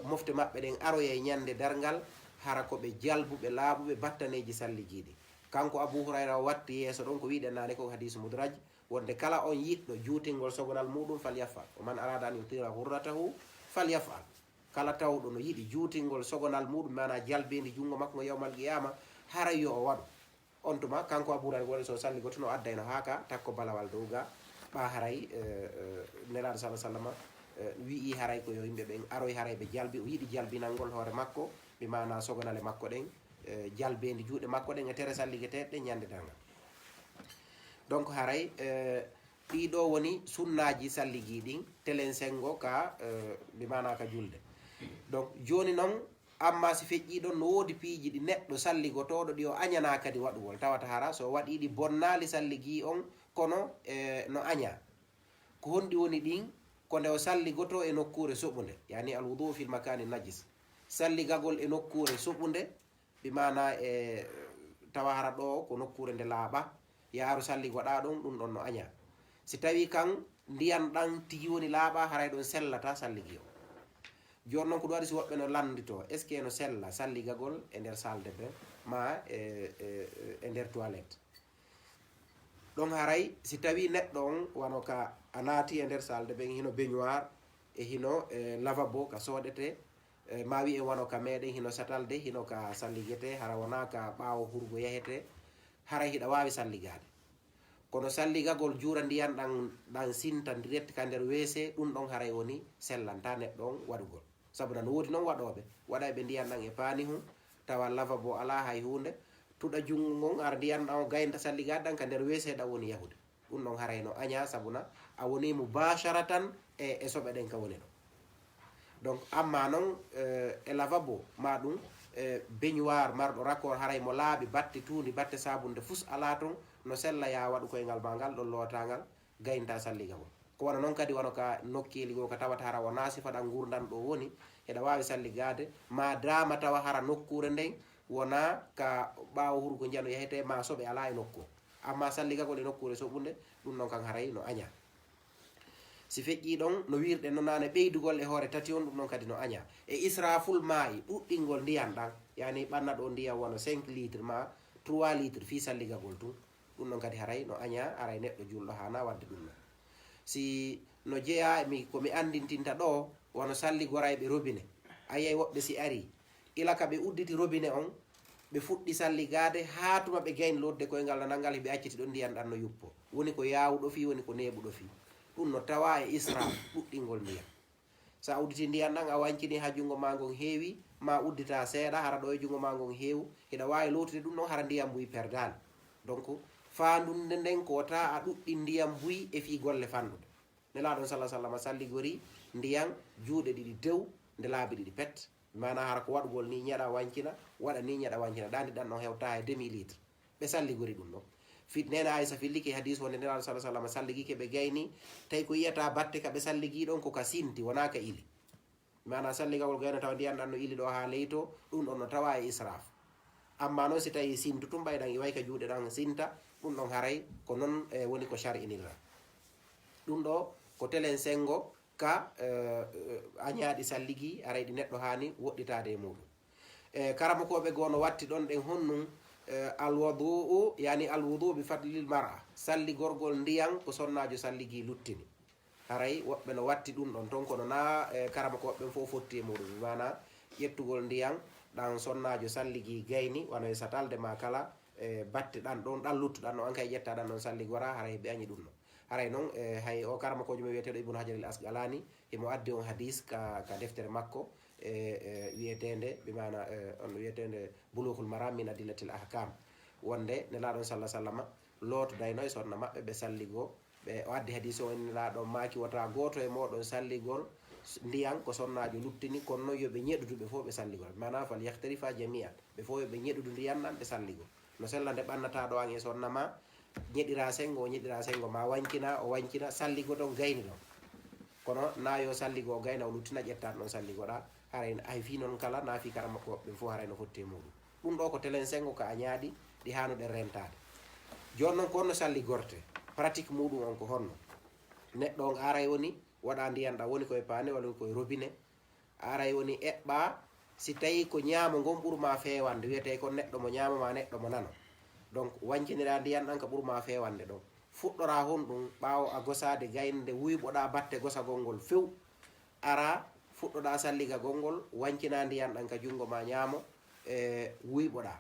mofte maɓɓe ɗen aroya e ñande dargal hara ko ɓe jalbuɓe laaɓuɓe battaneji salligiɗi. Kanko Abu Hurayra watti yeeso ɗon ko wiɗen nane ko hadisu mudraj wonde kala on yiɗɗo juutingol sogonal muɗum falyafal o man arada an yutira hurratahu falyafal. Kala tawɗo no yiɗi juutingol sogonal muɗum mana jalbidi jungo makko yawmal qiyama haray yo o waɗu. On tuma kanko Abu Hurayra waɗi so salli goto no addayno haka takko balawal dowga ɓa haray nelaɗo sallah sallam wi'i haray ko yo yimɓe ɓen aroy haray ɓe jalbi o yiɗi jalbinalngol hoore makko ɓe mana sogonale makko ɗen jalbendi juuɗe makko ɗen e tere salligeteɗe ñande dargal. Donc haray ɗiɗo woni sunnaji salligi ɗin telen sengo ka ɓe mana ka julde. Donc joni noon amma si feƴƴi ɗon no woodi piiji ɗi neɗɗo salligotoɗo ɗi o añana kadi waɗugol tawata hara so waɗi ɗi bonnali salligi on kono no aña ko honɗi woni ɗin ko nde o salligoto e nokkure soɓude yani alwudu fil makani najis salligagol e nokkure soɓude ɓe mana tawa hara ɗo ko nokkure nde laaɓa yaaru salligoɗa ɗum ɗum ɗon no aña. Si tawi kan ndiyam ɗan tigi woni laaɓa haray ɗon sellata salligi o. Joni noon ko ɗum waɗi si woɓɓe no landito est ce que no sella salligagol e nder salle de bain ma e nder toilette. ɗon haray si tawi neɗɗo on wano ka a naati e nder salle de bain hino baignoire e hino lavabo ka soɗete ma wi en wano ka meɗen hino satalde hino ka salligete hara wona ka ɓaawo hurgo yahete haray hiɗa wawi salligade kono salligagol juura ndiyan ɗan sinta direct ka nder weese ɗum ɗon haray woni sellanta neɗɗo on waɗugol sabu no woodi noon waɗoɓe waɗa ɓe ndiyan ɗan e paani hum tawa lavabo ala hay hunde tuɗa jungo ngon ara ndiyan ɗan o gaynta salligade ɗan ka nder weese ɗan woni yahude ɗum ɗon haray no aña sabuna a woni mubasharatan e soɓe ɗen ka woni ɗo. Donc amma noon e lavabo ma ɗum baignoire marɗo raccord haray mo laaɓi batte tuundi batte sabunde fus ala ton no sella ya waɗu koyngal ma ngal ɗon lotangal gaynta salligagol ko wona noon kadi wano ka nokkeli go ka tawata hara wona sifa ɗan gurdan ɗo woni heɗa wawi salligade ma dama tawa hara nokkure nden wona ka ɓaawo hurgo jano yahete ma soɓe ala e nokku amma salligagol e nokkure soɓude ɗum ɗon kan haray no aña. Si feƴƴi ɗon no wirɗe no nane ɓeydugol e hoore tati on ɗum ɗon kadi no aña e israful maayi ɗuɗɗingol ndiyam ɗan yani ɓanna ɗo ndiyam wano 5 litre ma 3 litre fi salligagol tun ɗum ɗon kadi haray no aña aray neɗɗo julɗo hana wadde ɗum ɗon. Si no jeeya komi andintinta ɗo wano salligorayɓe robinet a yiyay woɓɓe si ari ila ka ɓe udditi robinet on ɓe fuɗɗi salligade ha tuma ɓe gayn lodde koyngal nanangal heɓe acciti ɗon ndiyam ɗan no yuppo woni ko yawuɗo fi woni ko neɓuɗo fi ɗum no tawa e israf ɗuɗɗingol ndiyam sa udditi ndiyam ɗan a wancini ha jungo ma ngon heewi ma uddita seeɗa hara ɗo e jungo ma ngon heewu heɗa wawi lowtude ɗum ɗon hara ndiyam buy perdali donc fandunde nden ko wata a ɗuɗɗi ndiyam buy e fi golle fandude nelaɗon sallah sallam salligori ndiyam juuɗe ɗiɗi tew nde laabi ɗiɗi pet mana hara ko waɗugol ni ñaɗa wancina waɗa ni ñaɗa wancina ɗandi ɗan ɗon hewta e demi litre ɓe salligori ɗum ɗon fit nena aysa filliki hadis wonde nelaɗo sallah sallam salligike ɓe gayni tawi ko yiyata batte ka ɓe salligi ɗon koka sinti wona ka ili mana salligagol gayno tawa ndiyam ɗan no ili ɗo ha leyto ɗum ɗon no tawa e israf amma noon si tawi sintu tum ɓayɗan iway ka juuɗe ɗan sinta ɗum ɗon haray ko noon woni ko shari inirra ɗum ɗo ko telen sengo ka a ñaaɗi salligi aray ɗi neɗɗo hani woɗɗitade e muɗum karama koɓe gono watti ɗon ɗen honnum alwadu yani alwudu bi fadlil mar'a salligorgol ndiyam ko sonnajo salligi luttini haray woɓɓe no watti ɗum ɗon ton kono na karama ko woɓɓen fof fotti e muɗum mana ƴettugol ndiyam ɗan sonnajo salligi gayni wano e satalde ma kala batte ɗan ɗon ɗan luttuɗan no an kay ƴetta ɗan ɗon salligora haray ɓe añi ɗum ɗon haray noon hay o karama kojo mi wiyeteɗo ibnu hajar al asqalani emo addi on hadis ka deftere makko wiyetende ɓe mana on wiyetende bulughul maram min adillatil ahkam wonde nelaɗon sallah sallama lotodayno e sonna maɓɓe ɓe salligo ɓe o addi hadis o nelaɗon maki wata goto e moɗon salligol ndiyam ko sonnajo luttini kono noon yoɓe ñeɗudu ɓe fof ɓe salligol mana fal yahtarifa jami'an ɓe fof yoɓe ñeɗudu ndiyam ɗan ɓe salligol no sella nde ɓannata ɗo an e sonnama ñeɗira sengo o ñeɗira sengo ma wancina o wancina salligo ɗon gayni ɗon kono nayo salligo o gayna o luttina ƴettat ɗon salligoɗa haray ay fi noon kala naafi karama ko ɓe fof haray no fotti e muɗum ɗum ɗo ko telen sengo ka a ñaaɗi ɗi hanuɗe rentade joni noon ko honno salligorte pratique muɗum on ko honno neɗɗo on aray woni waɗa ndiyan ɗa woni koye paane walla koye robinet aray woni eɓɓa si tawi ko ñaamo ngon ɓurma fewande wiyete ko neɗɗo mo ñamoma neɗɗo mo nano donc wancinira ndiyan ɗan ko ɓurma fewande ɗon fuɗɗora hon ɗum ɓawo a gosade gaynde wuyɓoɗa batte gosagol ngol few ara fuɗɗoɗa salliga gongol wancina ndiyan ɗan ka jungo ma ñaamo wuyɓoɗa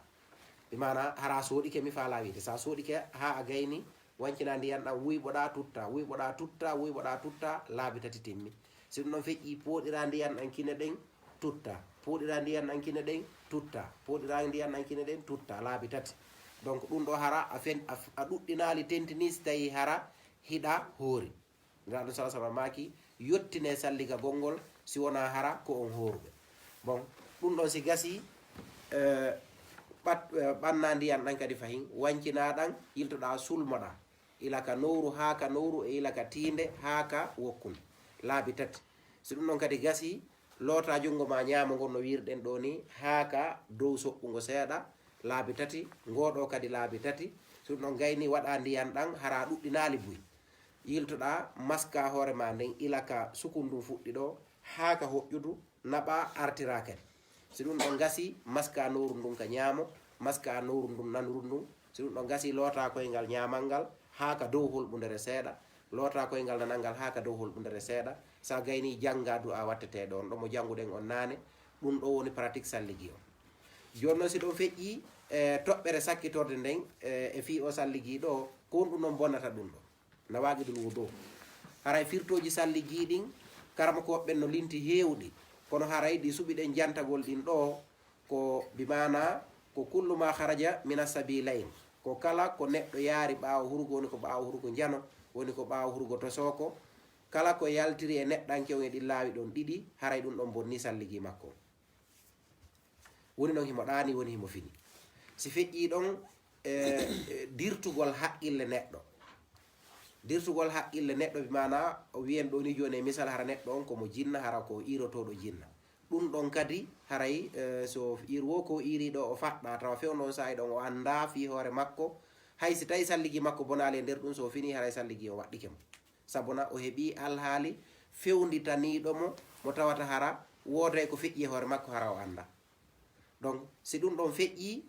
ɓe mana hara soɗike mi fala wiide sa soɗike ha a gayni wancina ndiyan ɗan wuyɓoɗa tutta wuyɓoɗa tutta wuyɓoɗa tutta laabi tati timmi si ɗum ɗon feƴƴi poɗira ndiyan ɗan kine ɗen tutta poɗira ndiyan ɗan kine ɗen tutta poɗira ndiyan ɗan kine ɗen tutta laabi tati donc ɗum ɗo hara a ɗuɗɗinali tentini so tawi hara hiɗa hoori nda ɗum sala sama maki yettine salliga gongol si wona hara ko on horuɓe bon ɗum ɗon si gasi ɓanna ndiyan ɗan kadi fayin wancina ɗan yiltoɗa sulmoɗa ilaka nowru ha ka nowru e ilaka tinde ha ka wokkunde laabi tati si ɗum ɗon kadi gasi loota jungo ma ñaamo ngon no wirɗen ɗo ni ha ka dow soɓɓugo seeɗa laabi tati ngoɗo kadi laabi tati so ɗum ɗon gayni waɗa ndiyan ɗan hara ɗuɗɗinali buy yiltoɗa maska hoore ma nden ilaka sukundum fuɗɗi ɗo ha ka hoƴƴudu naɓa artira kadi si ɗum ɗon gasi maska nowru ndun ka ñaamo maska nowru ndun nanru ndun si ɗum ɗon gasi loota koyngal ñamal ngal ha ka dow holɓudere seeɗa loota koyngal nanal ngal ha ka dow holɓudere seeɗa sa gayni jangga du'a wattete ɗon ɗo mo janguɗen on nane ɗum ɗo woni pratique salligi o joni noon si ɗon feƴƴi toɓɓere sakkitorde nden e fi o salligi ɗo ko ɗum ɗon bonnata ɗum ɗo na waqidul wudu haray firtoji salligi ɗin karama ko ɓen no linti hewɗi kono haray ɗi suɓiɗen jantagol ɗin ɗo ko bimana ko kullu ma haraja min asabilain ko kala ko neɗɗo yaari ɓawo hurugo woni ko ɓawo hurugo jano woni ko ɓawo hurugo to soko kala ko yaltiri e neɗɗankew e ɗi laawi ɗon ɗiɗi haray ɗum ɗon bonni salligi makko woni noon himo ɗani woni himo fini si feƴƴi ɗon dirtugol haqqille neɗɗo dirtugol haqqille neɗɗo bimana o wiyen ɗo ni joni e misal hara neɗɗo on komo jinna hara ko irotoɗo jinna ɗum ɗon kadi haray so irwo ko iriɗo o faɗɗa tawa fewnon sahi ɗon o anda fi hoore makko hay si tawi salligi makko bonali e nder ɗum so fini haray salligi o waɗɗike mo sabuna o heeɓi alhaali fewnditaniɗomo mo tawata hara wooday ko feƴƴi e hoore makko hara o anda donc si ɗum ɗon feƴƴi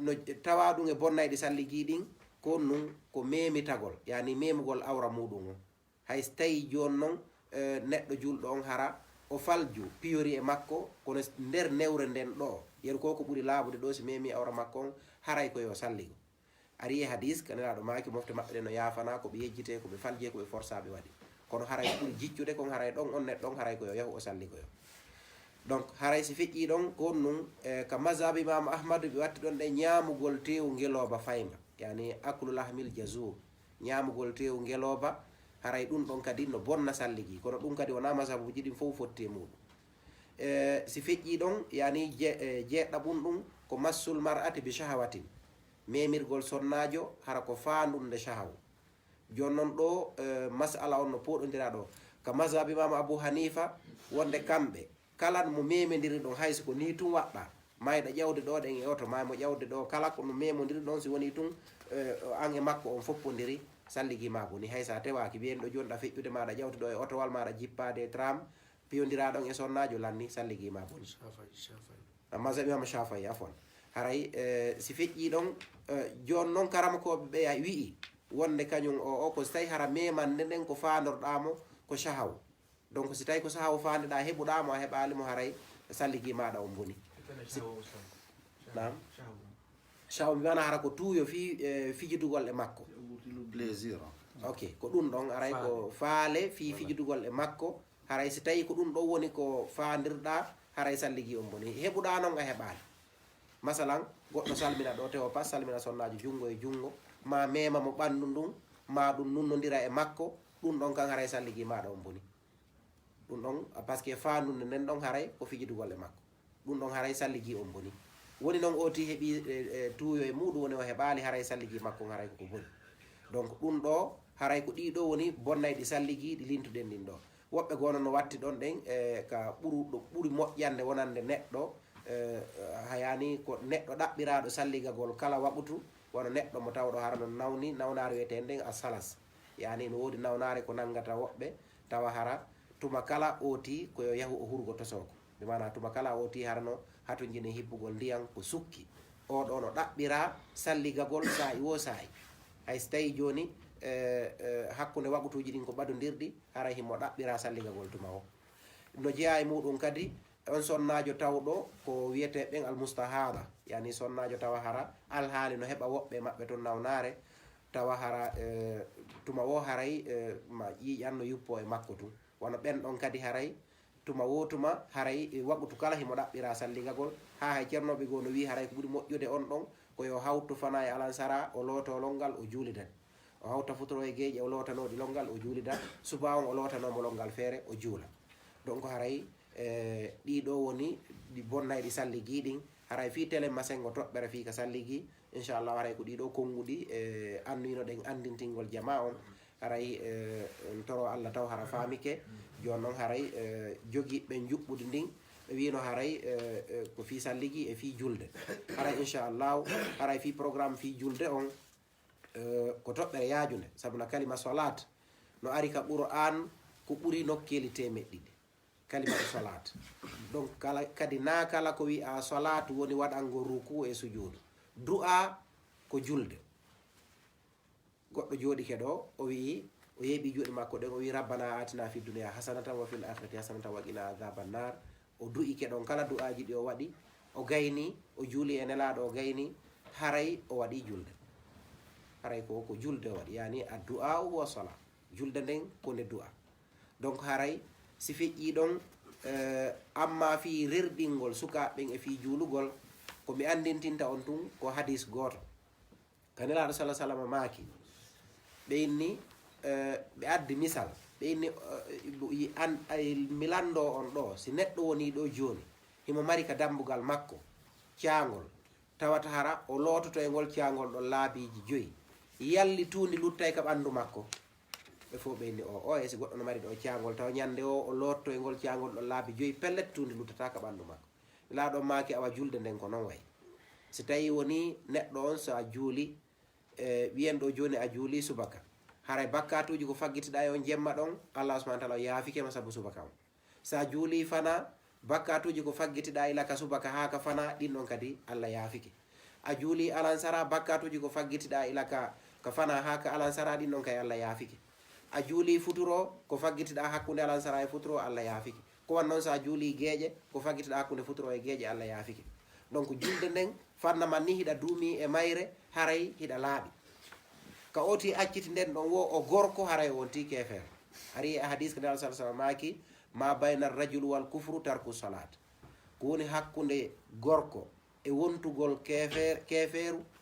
no tawa ɗum e bonnayɗi salligi ɗin ko nun ko memitagol yani memugol awra muɗum o hay so tawi joni noon neɗɗo julɗo on hara o falju piyori e makko kono nder newre nden ɗo yeru ko ɓuuri laabude ɗo si memi awra makko on haray koyo salligo ari e hadis kanelaɗo maki mofte maɓɓe ɗe no yafana koɓe yejjite koɓe falje koɓe forçaɓe waɗi kono haray ɓuuri jiccude kon haray ɗon on neɗɗon haray koyo yahu o salligoyo donc haray si feƴƴi ɗon ko nun ka mazhabe imam ahmadu ɓe watti ɗon ɗe ñamugol tewu ngeloba fayga yani aklul ahmil jazour ñamugol tewu ngeloba haray ɗum ɗon kadi no bonna salligi kono ɗum kadi wona mazhabuji ɗin fof fotti e muɗum si feƴƴi ɗon yani jeeɗɗaɓum ɗum ko massul mar'ati bi shahawatin memirgol sonnajo hara ko fandunde shahawu joni noon ɗo masala on no poɗodira ɗo ka mazhabe imam abou hanifa wonde kamɓe kala mo memediri ɗon hayso ko ni tun waɗɗa mayɗa ƴewde ɗo ɗen e oto maymo ƴewde ɗo kala ko no memodiri ɗon si woni tun an e makko on foppodiri salligi ma boni hay sa tewaki wiyen ɗo joni ɗa feƴƴude maɗa ƴewde ɗo e otowal maɗa jippade e tram piyodira ɗon e sonnajo lanni salligi ma boni mazhabe imam shafayi afon haray si feƴƴi ɗon joni noon karama koɓe ɓeya wi'i wonde kañum o ko so tawi hara memande nden ko fandorɗamo ko shahaw donc si tawi ko sahawu fandeɗa heɓuɗamo a heɓalimo haray salligi maɗa on boni nam shahaw mbiyana hara ko tuuyo fijidugol e makko plaisir ok ko ɗum ɗon aray ko faale fi fijidugol e makko haray si tawi ko ɗum ɗo woni ko fandirɗa haray salligi on boni heɓuɗa noon a heɓali masalan goɗɗo salmina ɗo tewo pas salmina sonnajo jungo e jungo ma mema mo ɓandu ndun ma ɗum nunnodira e makko ɗum ɗon kan haray salligi maɗa on boni ɗum ɗon par ce que fandude nden ɗon haray ko fijidugol e makko ɗum ɗon haray salligi on boni woni noon oti heeɓi tuuyo e muɗum woni o heɓali haray salligi makko on haray koko boni donc ɗum ɗo haray ko ɗiɗo woni bonnayɗi salligi ɗi lintuɗen ɗin ɗo woɓɓe gono no watti ɗon ɗen ka ɓuuri moƴƴande wonande neɗɗo hayani ko neɗɗo ɗaɓɓiraɗo salligagol kala waɓutu wono neɗɗo mo tawɗo hara no nawni nawnare wiyete nden a salas yani no wodi nawnare ko nangata woɓɓe tawa hara tuma kala oti koyo yahu o hurgo tosoko ɓe mana tuma kala oti harano hato jini hibbugol ndiyam ko sukki oɗo no ɗaɓɓira salligagol sa'i wo sa'i hay so tawi joni hakkude waɓutuji ɗin ko ɓadodirɗi haray himo ɗaɓɓira salligagol tuma o no jeeya e muɗum kadi on sonnajo tawɗo ko wiyete ɓen almustahada yani sonnajo tawa hara alhaali no heɓa woɓɓe maɓɓe toon nawnare tawa hara tuma wo haray ma ƴiƴan no yuppo e makko tun wono ɓen ɗon kadi haray tuma wotuma haray waɓutu kala himo ɗaɓɓira salligagol ha hay ceernoɓe goo no wi haray ko ɓuuri moƴƴude on ɗon koyo hawtu fana e alansara o looto longal o juulidat o hawta futoro e gueƴe o lootanoɗi longal o juulidat suba on o lootanomo longal feere o juula donc haray ɗiɗo woni ɗi bonnayɗi salligi ɗin haray fi télé masengo toɓɓere fi ka salligi inchallah haray ko ɗiɗo konguɗi andino ɗen andintingol jama on haray toro Allah taw hara famike joni noon haray jogiɓe juɓɓude ndin ɓe wino haray ko fi salligi e fi julde haray inchallahu haray fi programme fi julde on ko toɓɓere yajude sabu no kalima salat no ari ka Qur'an ko ɓuuri nokkeli temeɗɗiɗi kalimatu salat donc kala kadi na kala ko wi'a salat woni waɗango ruku e sujudu du'a ko julde goɗɗo jooɗike ɗo o wi o yeeɓi juuɗe makko ɗen o wi rabbana atina fi dunia hasanatan wa fil akhirati hasanatan wa qina adhaban nar o du'ike ɗon kala du'aji ɗi o waɗi o gayni o juuli e nelaɗo o gayni haray o waɗi julde haray ko julde o waɗi yani a du'a huwa sala julde nden ko nde du'a donc haray si feƴƴi ɗon amma fi rerɗingol sukaɓeɓen e fi juulugol ko mi andintinta on tun ko hadis goto kanelaɗo salah sallam maaki ɓe inni ɓe addi misal ɓe inni mi lando on ɗo si neɗɗo woni ɗo joni himo mari ka dambugal makko caangol tawata hara o loototo e ngol caangol ɗon laabiji 5 yalli tundi luttay ka ɓandu makko ɓe fof ɓe inni o e si goɗɗo no mari ɗo caangol taw ñande o lotto e ngol caangol ɗon laabi 5 pellet tundi luttata ka ɓandu makko laaɗo maaki awa julde nden ko noon way si tawi woni neɗɗo on so a juuli wiyen ɗo joni a juuli subaka haray bakkatuji ko faggitiɗa e on jemma ɗon Allah subhanahu wa ta'ala yaafikema sabu subaka on sa juuli fana bakkatuji ko faggitiɗa ila ka subaka ha ka fana ɗin ɗon kadi Allah yaafike a juuli alansara bakkatuji ko faggitiɗa ila ka fana ha ka alansara ɗin ɗon kay Allah yaafike a juuli futuro ko faggitiɗa hakkude alansara e futuro Allah yaafike ko wan noon sa juuli gueƴe ko faggitiɗa hakkude futuro e gueƴe Allah yaafike donc julde nden fanna man ni hiɗa duumi e mayre haray hiɗa laaɓi ka oti acciti nden ɗon wo o gorko haray wonti kefere ari e hadis ko nde sallam maki ma bayna rajulu wal kufru tarku salat ko woni hakkude gorko e wontugol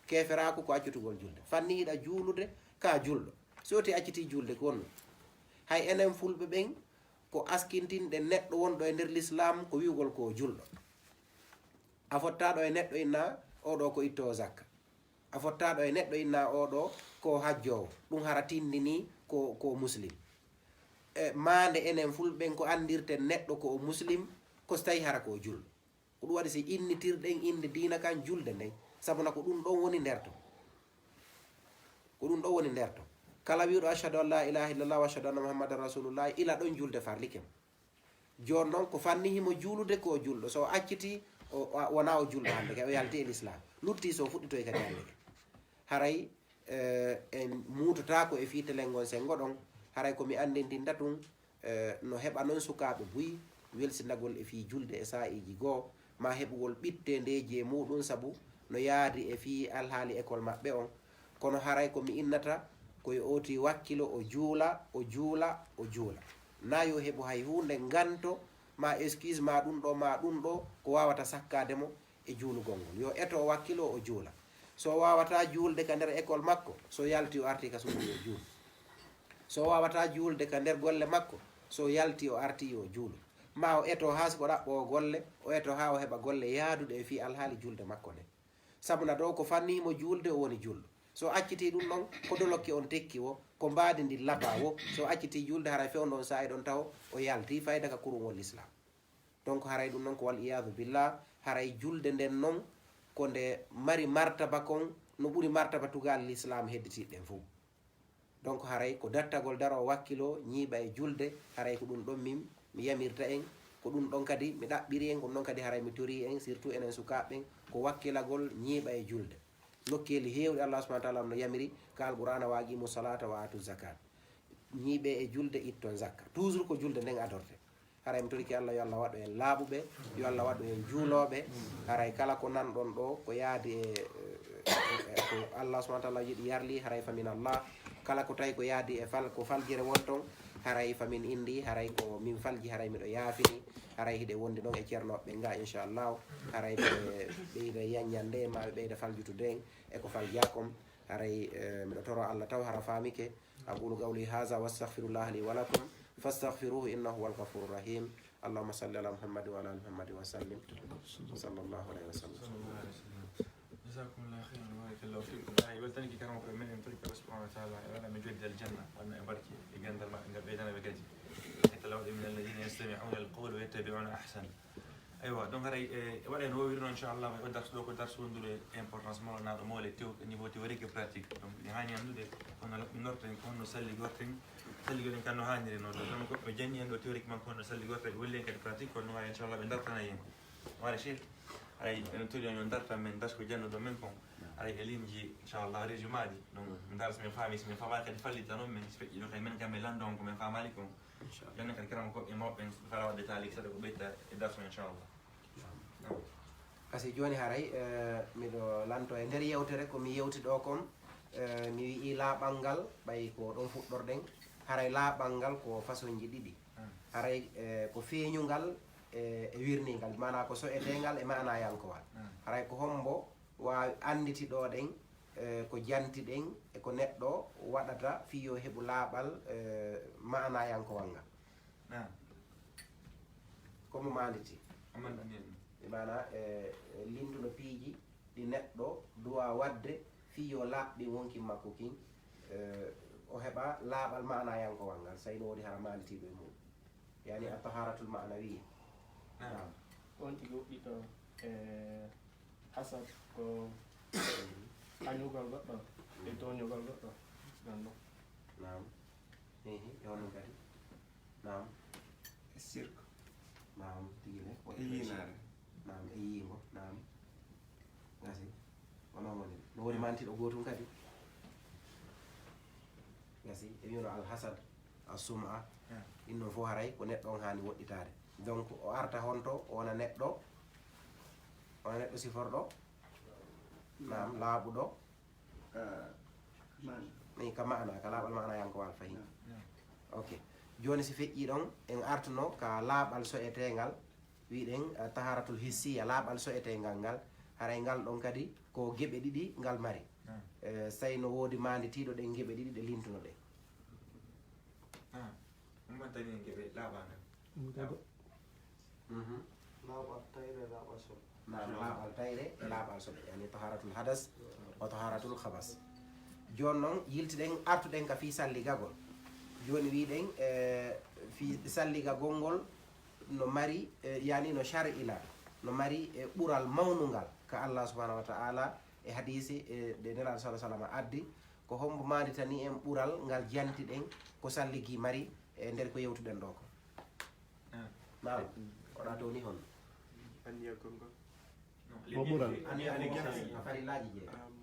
keferaku ko accutugol julde fanni hiɗa juulude ka julɗo so oti acciti julde ko wonno hay enen fulɓe ɓen ko askintinɗe neɗɗo wonɗo e nder l'islam ko wiwgol ko julɗo a fottaɗo e neɗɗo inna oɗo ko itto zakka a fottaɗo e neɗɗo inna oɗo ko hajjowo ɗum hara tindini ko muslim mande enen fulɓen ko andirten neɗɗo ko muslim ko so tawi hara ko julɗo ko ɗum waɗi si innitirɗen inde dina kan julde nden sabuna ko ɗum ɗon woni nder to ko ɗum ɗon woni nder to kala wiɗo ashhadu an la ilaha illallah wa ashhadu anna muhammadan rasulullah ila ɗon julde farlikem joni noon ko fanni himo juulude ko julɗo so acciti wona o julɗo hande ke o yalti e l'islam lutti so fuɗɗito e kadi hande ke haray en mutotako e fiitelel ngon sengo ɗon haray komi andintinta tun no heɓa noon sukaɓe buyi welsinagol e fi julde e sa'iji goo ma heɓugol ɓitte ndeji e muɗum saabu no yaadi e fi alhaali école maɓɓe on kono haray komi innata koye oti wakkilo o juula na yo heɓu hay hunde ganto ma excuse ma ɗum ɗo ko wawata sakkademo e juulugol ngol yo eto wakkilo o juula so wawata juulde ka nder école makko so yalti o arti ka suudu yo juulu so wawata juulde ka nder golle makko so yalti o arti yo juulu ma o eto ha siko ɗaɓɓo golle o eto ha o heɓa golle yaaduɗe e fi alhaali julde makko nde sabuna ɗo ko fannimo juulde o woni julɗo so acciti ɗum ɗon ko dolokke on tekki wo ko mbadi ndi laba wo so acciti julde haray fewndon sa'i ɗon taw o yalti fayda ka kurugol l'islam donc haray ɗum noon ko wal iyadu billah haray julde nden noon ko nde mari martaba kon no ɓuri martaba tugal l'islam hedditiɗen fof donc haray ko dattagol daro wakkilo ñiiɓa e julde haray ko ɗum ɗon mi yamirta en ko ɗum ɗon kadi mi ɗaɓɓiri en ko ɗum ɗon kadi haray mi tori en surtout enen sukaɓeɓen ko wakkilagol ñiiɓa e julde nokkeli heewɗi Allah subahana taala no yamiri ka alqur'ana wa aqimu salata wa atu zakat ñiiɓe e julde itton zakka toujours ko julde nden adorte haray mi toriki Allah yo Allah waɗu en laaɓuɓe yo Allah waɗu en juuloɓe haray kala ko nanɗon ɗo ko yaadi ko Allah subahana taala yiɗi yarli haray famin Allah kala ko tawi ko yaadi e ko faljere wonton haray famin indi haray ko min falji haray miɗo yaafini haray hiɗe wondi ɗon e ceernoɓe nga inchallahu haray ɓe ɓeyda yaññande ma ɓe ɓeyda faljutude en eko faljakom haray miɗo toro Allah taw hara famike aqulu qawli haza wastaghfirullah li wa lakum fastaghfiruhu innahu huwal ghafurur rahim allahumma salli ala muhammadin wa ala ali muhammadin wa sallim sallallahu alayhi wa sallam جزاكم الله خيرا وبارك الله فيكم. يبلتني كلامك من يمتلك الله سبحانه وتعالى أنا مجد الجنة وأنا أبارك يجند ما بيدنا بجد حتى لو من الذين يستمعون القول ويتبعون أحسن. أيوة دونك هاي ولا نو ويرنا إن شاء الله ما يقدر سلوك يقدر سلوك دول importance ما لنا مول تيو نيبو توريك براتيك دونك يعني عندو ده كنا نورتين كنا نسلي قرتين سلي قرتين كانوا هاني لنا دونك كم جنيه عندو توريك ما كنا نسلي قرتين ولا كده براتيك كنا إن شاء الله بندرتنا ين. ولا شيء. Ay entudi on darta men dasko jannudo men kon ay elimji inchallah reju maadi donc min dars min faami min faama kadi fallita non men feƴƴi ɗo kay men kamɓe landon ko men faamali kon janne kadi kiram koɓe mawɓen fala wadde taalik saɗa ko ɓeyta e darso inchallah kasi joni haray miɗo lanto e nder yewtere komi yewti ɗo kon mi wii laaɓal ngal ɓay ko ɗon fuɗɗorɗen haray laaɓal ngal ko façon ji ɗiɗi haray ko feeñungal e wirningal mana ko so etengal e mana yankowal haray ko hombo wawi anditiɗoɗen ko jantiɗen e ko neɗɗo waɗata fiyo heɓu laaɓal mana yankowal ngal komo manditi mana linduɗo piiji ɗi neɗɗo duwa wadde fiyo laaɓɗi wonki makko kin o heɓa laaɓal mana yankowal ngal sayno wodi hara manditiɗo e mum yani a taharatul manawiya on tigi ɓiɗɗo e hasad ko añugal goɗɗo e toñugal goɗɗo nanno nam ehi e hono kadi nam sirque nam tigile yinare nam e yingo nam gasi onon woni no woni mantiɗo gotum kadi gasi e wiyno alhasad assuma ɗin ɗon fof haray ko neɗɗo on hani woɗɗitade donc o arta honto wona neɗɗo siforɗo nam laaɓuɗo ni ka mana ka laaɓal mana yankowal fayi ok joni si feƴƴi ɗon en artuno ka laaɓal soƴetegal wiɗen taharatul hissiya laaɓal soƴetegal ngal haray ngal ɗon kadi ko geɓe ɗiɗi ngal mari say no woodi manditiɗo ɗen geɓe ɗiɗi ɗe lintuno ɗe mantani geɓe laaɓangal laaɓal tayre laaɓal soɓe laaɓal tayre e laaɓal soɓe yani taharatul hadas o taharatul habas joni noon yiltiɗen artuɗen ka fi salligagol joni wiɗen fi salligagol ngol no mari yani no shar'ila no mari ɓural mawnungal ka Allah subhanahu wa ta'ala e hadisi de nelaɗo sa sallam addi ko hombo manditani en ɓural ngal jantiɗen ko salligi mari e nder ko yewtuɗen ɗo ko nam oɗa towni hon anniya gonngol farillaji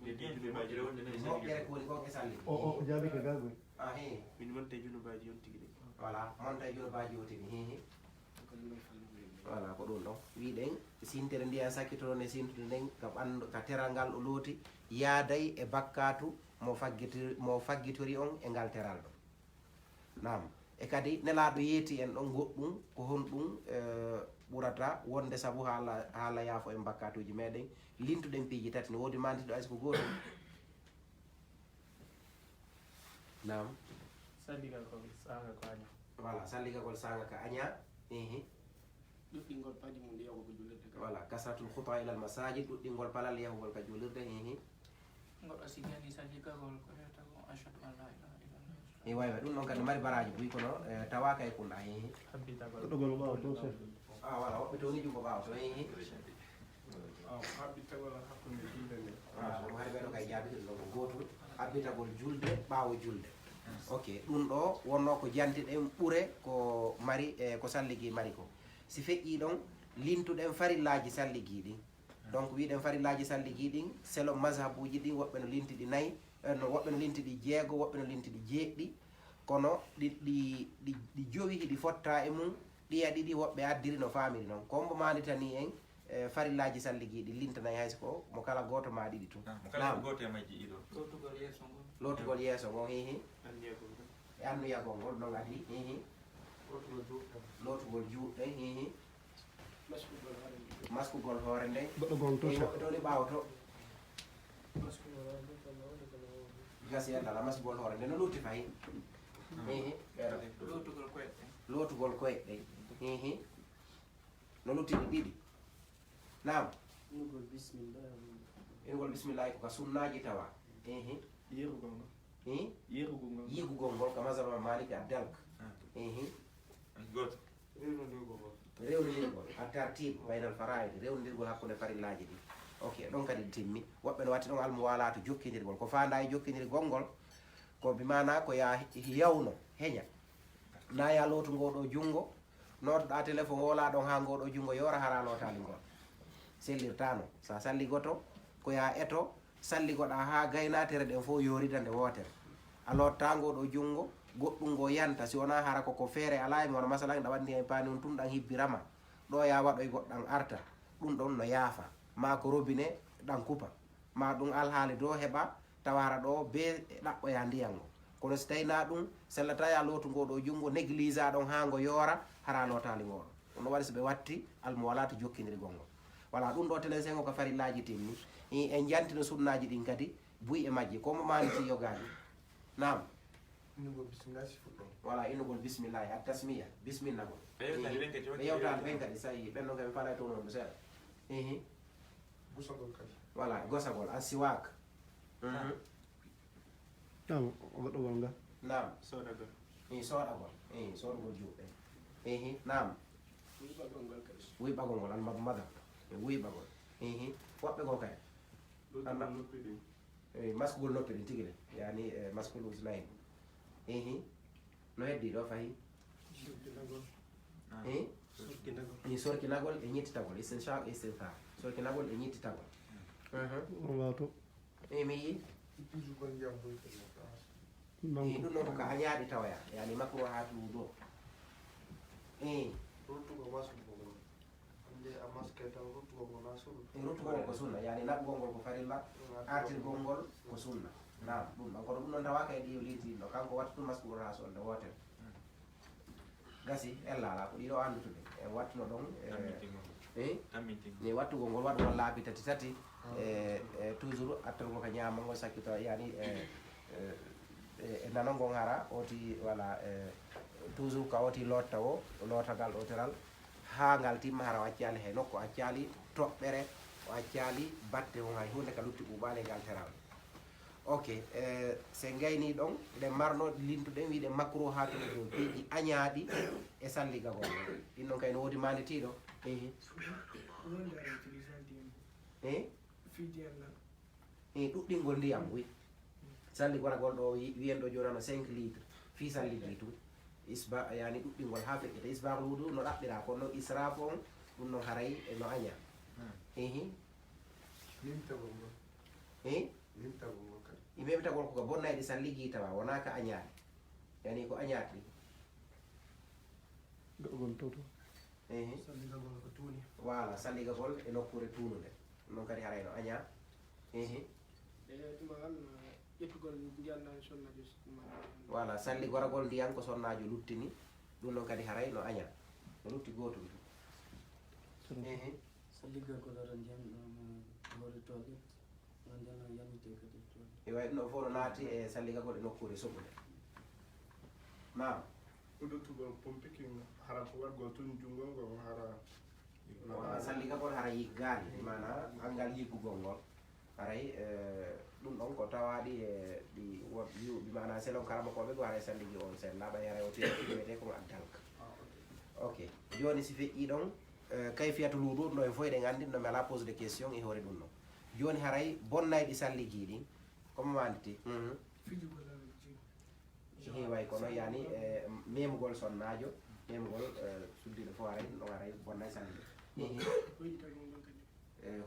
jeeɗiɗere ko woni gon e salli o jaabi ko gagoy he min wonte junubaji on tigi ɗe voilà monta e junubaji o tigi hehe voilà ko ɗum ɗon wiɗen sintere ndiyan sakkitoɗon e sintude nden ka ɓandu ka teral ngal o looti yaaday e bakkatu mo faggitori on e ngal teral ɗo nam e kadi nelaɗo yeeti en ɗon goɗɗum ko honɗum ɓurata wonde saabu haala yaafo en bakkatuji meɗen lintuɗen piiji tati ne woodi mantiɗo ayso ko gotum nam salligal ko sanga ko aña voilà salligagol sanga ka aña ehe ɗuɗɗingol paji mum ɗi yahugo jullirde voilà kasratul khuta ilal masajid ɗuɗɗingol palal yahugol ka julirde hehe goɗɗo si jani salligagol ko rewta ko achadu an la ilaha illallah e waywa ɗum ɗon kadi mari baraji buy kono tawa kay kunda hehe habbitagol ɗogol ɓawa to chef voilà woɓɓe towni jungo ɓawa to hehe habbitagol hakkude julde nde ɗum hari ɓeɗo kay jaabitiɗo ɗon ko gotum habbitagol julde ɓaawo julde ok ɗum ɗo wonno ko jantiɗen ɓuure ko mari ko salligui mari ko si feƴƴi ɗon lintuɗen farillaji salligui ɗin donc wiɗen farillaji salligui ɗin selo mazhabuji ɗin woɓɓe no lintiɗi nayyi no woɓɓe no lintiɗi jeego woɓɓe no lintiɗi jeeɗɗi kono ɗi jowi hiɗi fotta e mum ɗiya ɗiɗi woɓɓe addiri no famiri noon combo manditani en farillaji salligui ɗi lintanayi hayso ko mo kala goto ma ɗiɗi tun goto e majji ɗiɗo lotugol yeeso ngon hihi e annuyagol ngol non adi hihi lotugol juuɗɗen hihi maskugol hoore nden goɗɗo gon to woɓɓe toni ɓaawa to gasi andala maskugol hoore nden no lutti fayi hihi lotugol koyɗe hihi no luttiɗi ɗiɗi nam ingol bisimillahi ko ka sunnaji tawa hihi yigugol ngol ka mazhaba maliki a dalk hihi goto rewnidirgol a tartibe baynal faraide rewnidirgol hakkude farillaji ɗi ok ɗon kadi timmi woɓɓe no watti ɗon almuwalatu jokkidirgol ko fanda e jokkidirgol ngol ko bimana ko ya yawno heña na ya lootu ngoɗo jungo notoɗa téléphone wola ɗon ha ngoɗo jungo yora hara lotali ngol sellirtano sa salligoto ko ya eto salligoɗa ha gaynatere ɗen fof yorida nde wotere a lotta ngoɗo jungo goɗɗum ngo yanta si wona hara koko feere ala mi wona masala ɗa wandi hen pani on tum ɗan hibbirama ɗo ya waɗoy goɗɗan arta ɗum ɗon no yaafa ma ko robinet ɗan kupa ma ɗum alhaali do heɓa tawara ɗo be ɗaɓɓoya ndiyam ngo kono so tawi na ɗum sellata ya lootu ngoɗo jungo néglige ɗon ha ngo yoora hara lotali ngoɗo ɗum ɗo waɗi so ɓe watti almo wala to jokkidirgol ngol voilà ɗum ɗo télésen o ko farillaji timmi en jantino sunnaji ɗin kadi buy e majji komo maniti yogaji nam voilà innugol bisimillahi a tasmiya bismillagol ɓe yewtade ɓen kadi sa yi ɓen ɗon kadi falay to noon seeɗa hihi voilà gosagol a siwak nam goɗɗo gol nga nam soɗagol soɗagol juuɗe hihi nam wuyɓagol ngol almaba madam wuyɓagol hihi woɓɓe go kay maskugol noppi ɗin tigui de yani maskul usnayi hihi no heddi ɗo fayi hi sorkinagol e ñittitagol istinshaq istinthar sorkinagol e ñittitagol wato mi yi ɗum ɗon ko a ñaaɗi tawaya yani makro ha tuuɗo ruttugol ko sunna yani naɓgol ngol ko farilla artirgol ngol ko sunna nam ɗum ɗon kono ɗum ɗon tawaka e ɗiyo liitiɗo kanko watta ɗum maskugol ha sonde wotere gasi ellala ko ɗiɗo andutude en wattuno ɗon ni wattugol ngol waɗugol laabi tati tati toujours attorgol ko ñamagol sakkito yani e nanongol hara oti voilà toujours ko oti lotta o lotagal ɗoteral ha ngal timma hara o accali hay nokku accali toɓɓere o accali batte on hay hunde ka lutti ɓuɓale ngal teral ok se gayni ɗon ɗen marno lintuɗen wiɗen macro ha to ɗo piiji añaɗi e salligagol ɗin ɗon kayno woodi manditiɗo ɗuɗɗingol ndiyam wi salligolagol ɗo wiyen ɗo jonano 5 litre fi salligui tum isba yani ɗuɗɗingol ha feƴƴita isbahul wudu no ɗaɓɓira kono no israf on ɗum no haray no aña hihi imeɓitagol koko bonnayɗi salligui tawa wona ka añaɗi yani ko añaɗi goɗɗogol toto hihi voilà salligagol e nokkure tunude ɗum ɗon kadi haray no aña hihi voilà salligoragol ndiyan ko sonnajo luttini ɗum ɗon kadi haray no aña no lutti gotum salligagol aɗa ndiyam ɗum hoore toɓe ɗon ndiyam yamite kadi e way ɗum ɗo fof no naati e salligagol e nokkure soɓude nam ɗuɗɗutugol pompiking hara ko waɗgol tun jungo ngo hara salligagol hara yiggali mana angal yiggugol ngol haray ɗum ɗon ko tawaɗi e ɗi ɗi mana selon karama koɓe go haray salligi on sen laaɓa haray o tiwete komo addalka ok joni si feƴƴi ɗon kayfiyatu luuɗu ɗum ɗo en fof eɗen andi ɗum ɗo mi ala pose de question e hoore ɗum ɗon joni haray bonnayɗi salligi ɗin komo manditi heeway kono yani memugol sonnajo memugol suddiɗo fo aray ɗum ɗon aray bonnay salligo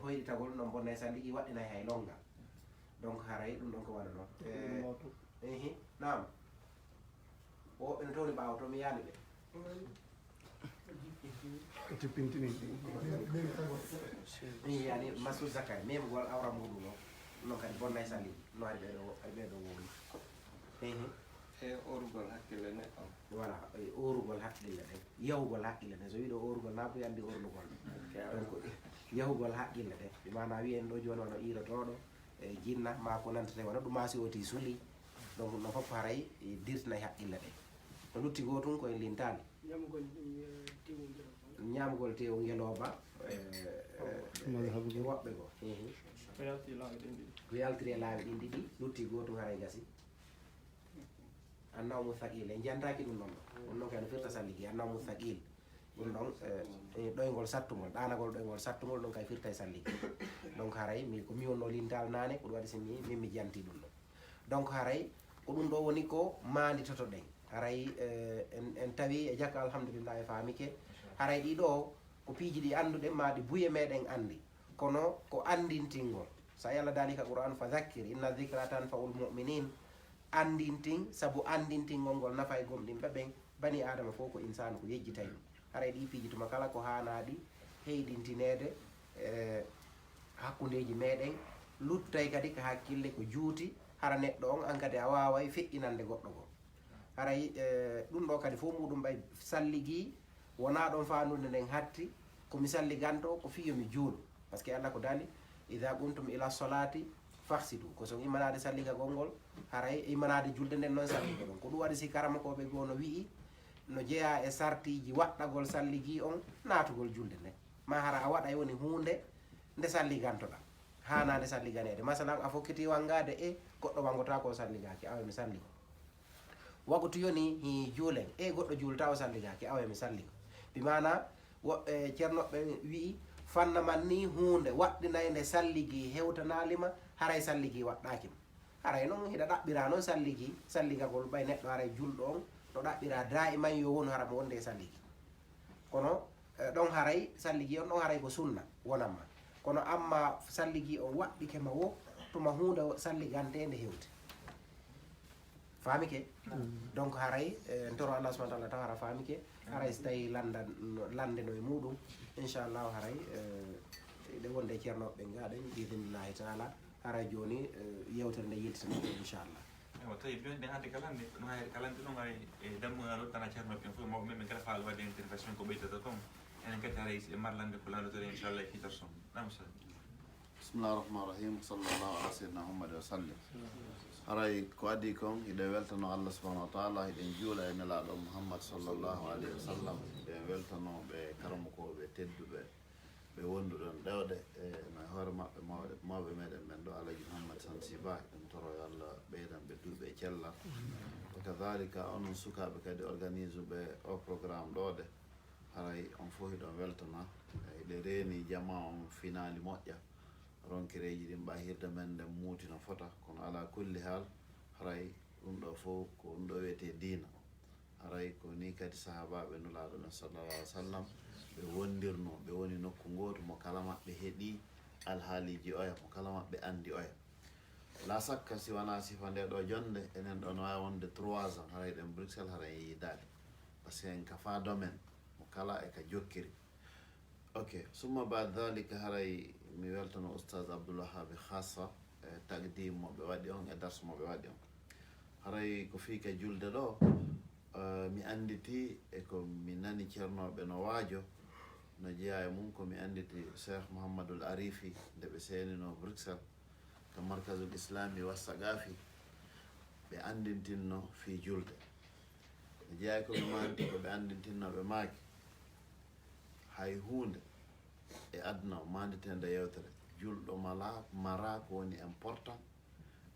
hoyɗitagol non bonnay salligi waɗɗinay hay longal donc haray ɗum ɗon ko waɗa noon nam o ɓen towni ɓaawa to mi yaani ɓe tippintini yani masud zakari memugol awra muɗum o non kadi bonnay salligi no ari ɓeɗo woni e orugol hakkille neɗɗo voilà orugol haqqille ɗen yahugol haqqille ɗen so wiɗo orugol na bo yandi orlugol donc yahugol haqqille ɗen ɗi mana wiyen ɗo joni wono irotoɗo e jinna ma ko nantete wona ɗum masi oti suuli donc no fof haray dirtinayi haqqille ɗen no lutti go tun koye lintani ñamgol tewo ngeloba woɓɓe go ko yaltiri e laawi ɗin ɗiɗi lutti go tun haray gasi annawmu thaqil en jantaki ɗum ɗon ɗum ɗon kay no firta salligi annawmu thaqil ɗum ɗon ɗoygol sattugol ɗanagol ɗoygol sattugol ɗon kay firta e salligi donc haray mi ko mi wonno lintal nane ko ɗum waɗi sinni min mi janti ɗum ɗon donc haray ko ɗum ɗo woni ko manditoto ɗen haray en tawi e jakka alhamdulillah e famike haray ɗiɗo ko piiji ɗi anduɗe ma ɗi buye meɗen andi kono ko andintingol sa yallah dalika qur'an fa dhakkir inna dhicra tanfaul muminin andintin sabu andintingol ngol nafa e gomɗinɓe ɓen bani adama fof ko insanu ko yejjitay ɗum haray ɗi piiji tuma kala ko hanaɗi heyɗintinede hakkudeji meɗen luttay kadi ko hakkille ko juuti hara neɗɗo on an kadi a waway feƴƴinande goɗɗo go haray ɗum ɗo kadi fof muɗum ɓay salligi wona ɗon fandude nden hatti komi salliganto ko fiyomi juuɗo par ce que allah ko dali ida qumtum ila solati fahsidu ko son imanade salliga gongol haray imanade julde nden noon salliga ɗon ko ɗum waɗi si karama koɓe goo no wi'i no jeeya e sartiji waɗɗagol salligi on natugol julde nden ma hara a waɗay woni hunde nde salligantoɗa hanade salliganede masalan a fokkiti wangade e goɗɗo wangota ko salligaki awa mi salligo wagu yoni hi juulen e goɗɗo julta o salligaki awa mi salligo bimana woɓɓe ceernoɓe wi'i fanna man ni hunde waɗɗinay nde salligi hewtanalima haray salligi waɗɗakima haray noon hiɗa ɗaɓɓira noon salligi salligagol ɓay neɗɗo haray julɗo on no ɗaɓɓira daiman yo wonu hara mo wonde salligi kono ɗon haray salligi on ɗon haray ko sunna wonanma kono amma salligi on waɗɗikema wo tuma hunde salligantede hewte famike donc haray toro allah subahana taala taw hara famike haray so tawi landeno e muɗum inchallahu haray ɗe wonde e ceernoɓe gaɗen bidinillahi taala haray joni yewtere nde yiltitanoɓe inchallah ewa tawi joni ɗen hande kalande no hay kalande ɗon ay e dammugal lottana ceernoɓe fof mawɓe men ɓe kala faala wadde intervention ko ɓeydata toon enen kadi haray e marlande ko landotore inchallah e fitar son ɗam sa bismillahi rahmani rahim sallllahu ala seydina muhammad wa sallim haray ko adi kon hiɗen weltano allah subahanahu wa taala hiɗen juula e nelaɗo mouhammad sallllahu alayhi wa sallam ɓen weltanoɓe karamokoɓe tedduɓe ɓe wonduɗon ɗewɗe e no hoore maɓɓe mawɓe meɗen ɓen ɗo alaji mouhammad sansiba ɗum toro yo allah ɓeydan ɓe duuɓe e cellal wa kadalika onon sukaɓe kadi organise ɓe o programme ɗoɗe haray on fof hiɗon weltana hiɗe reeni jama on finali moƴƴa ronkireji ɗin ɓa hirde men nden muuti no fota kono ala kulli haal haray ɗum ɗo fof ko ɗum ɗo wiyete diina haray ko ni kadi sahabaɓe nulaɗo men sallallah alih w sallam ɓe wondirno ɓe woni nokku gotu mo kala maɓɓe heeɗi alhaaliji oya mo kala maɓɓe andi oya la sakka si wona sifa nde ɗo jonde enen ɗo no wawi wonde 3 ans haray ɗen Bruxelles haray yidade par ce que en ka fa domaine mo kala e ka jokkiri ok summa bad dalika haray mi weltano oustaz abdoulwahabi khassa e taqdim moɓe waɗi on e darse moɓe waɗi on haray ko fii ka julde ɗo mi anditi e ko mi nani ceernoɓe no waajo no jeeya e mum komi anditi cheikh mouhamadoul arifi nde ɓe seenino Bruxelles ko markasul islami wassagafi ɓe andintinno fii julde mi jeeya komi manti ko ɓe andintinnoɓe maaki hay hunde e aduna manditende yewtere julɗo mara ko woni important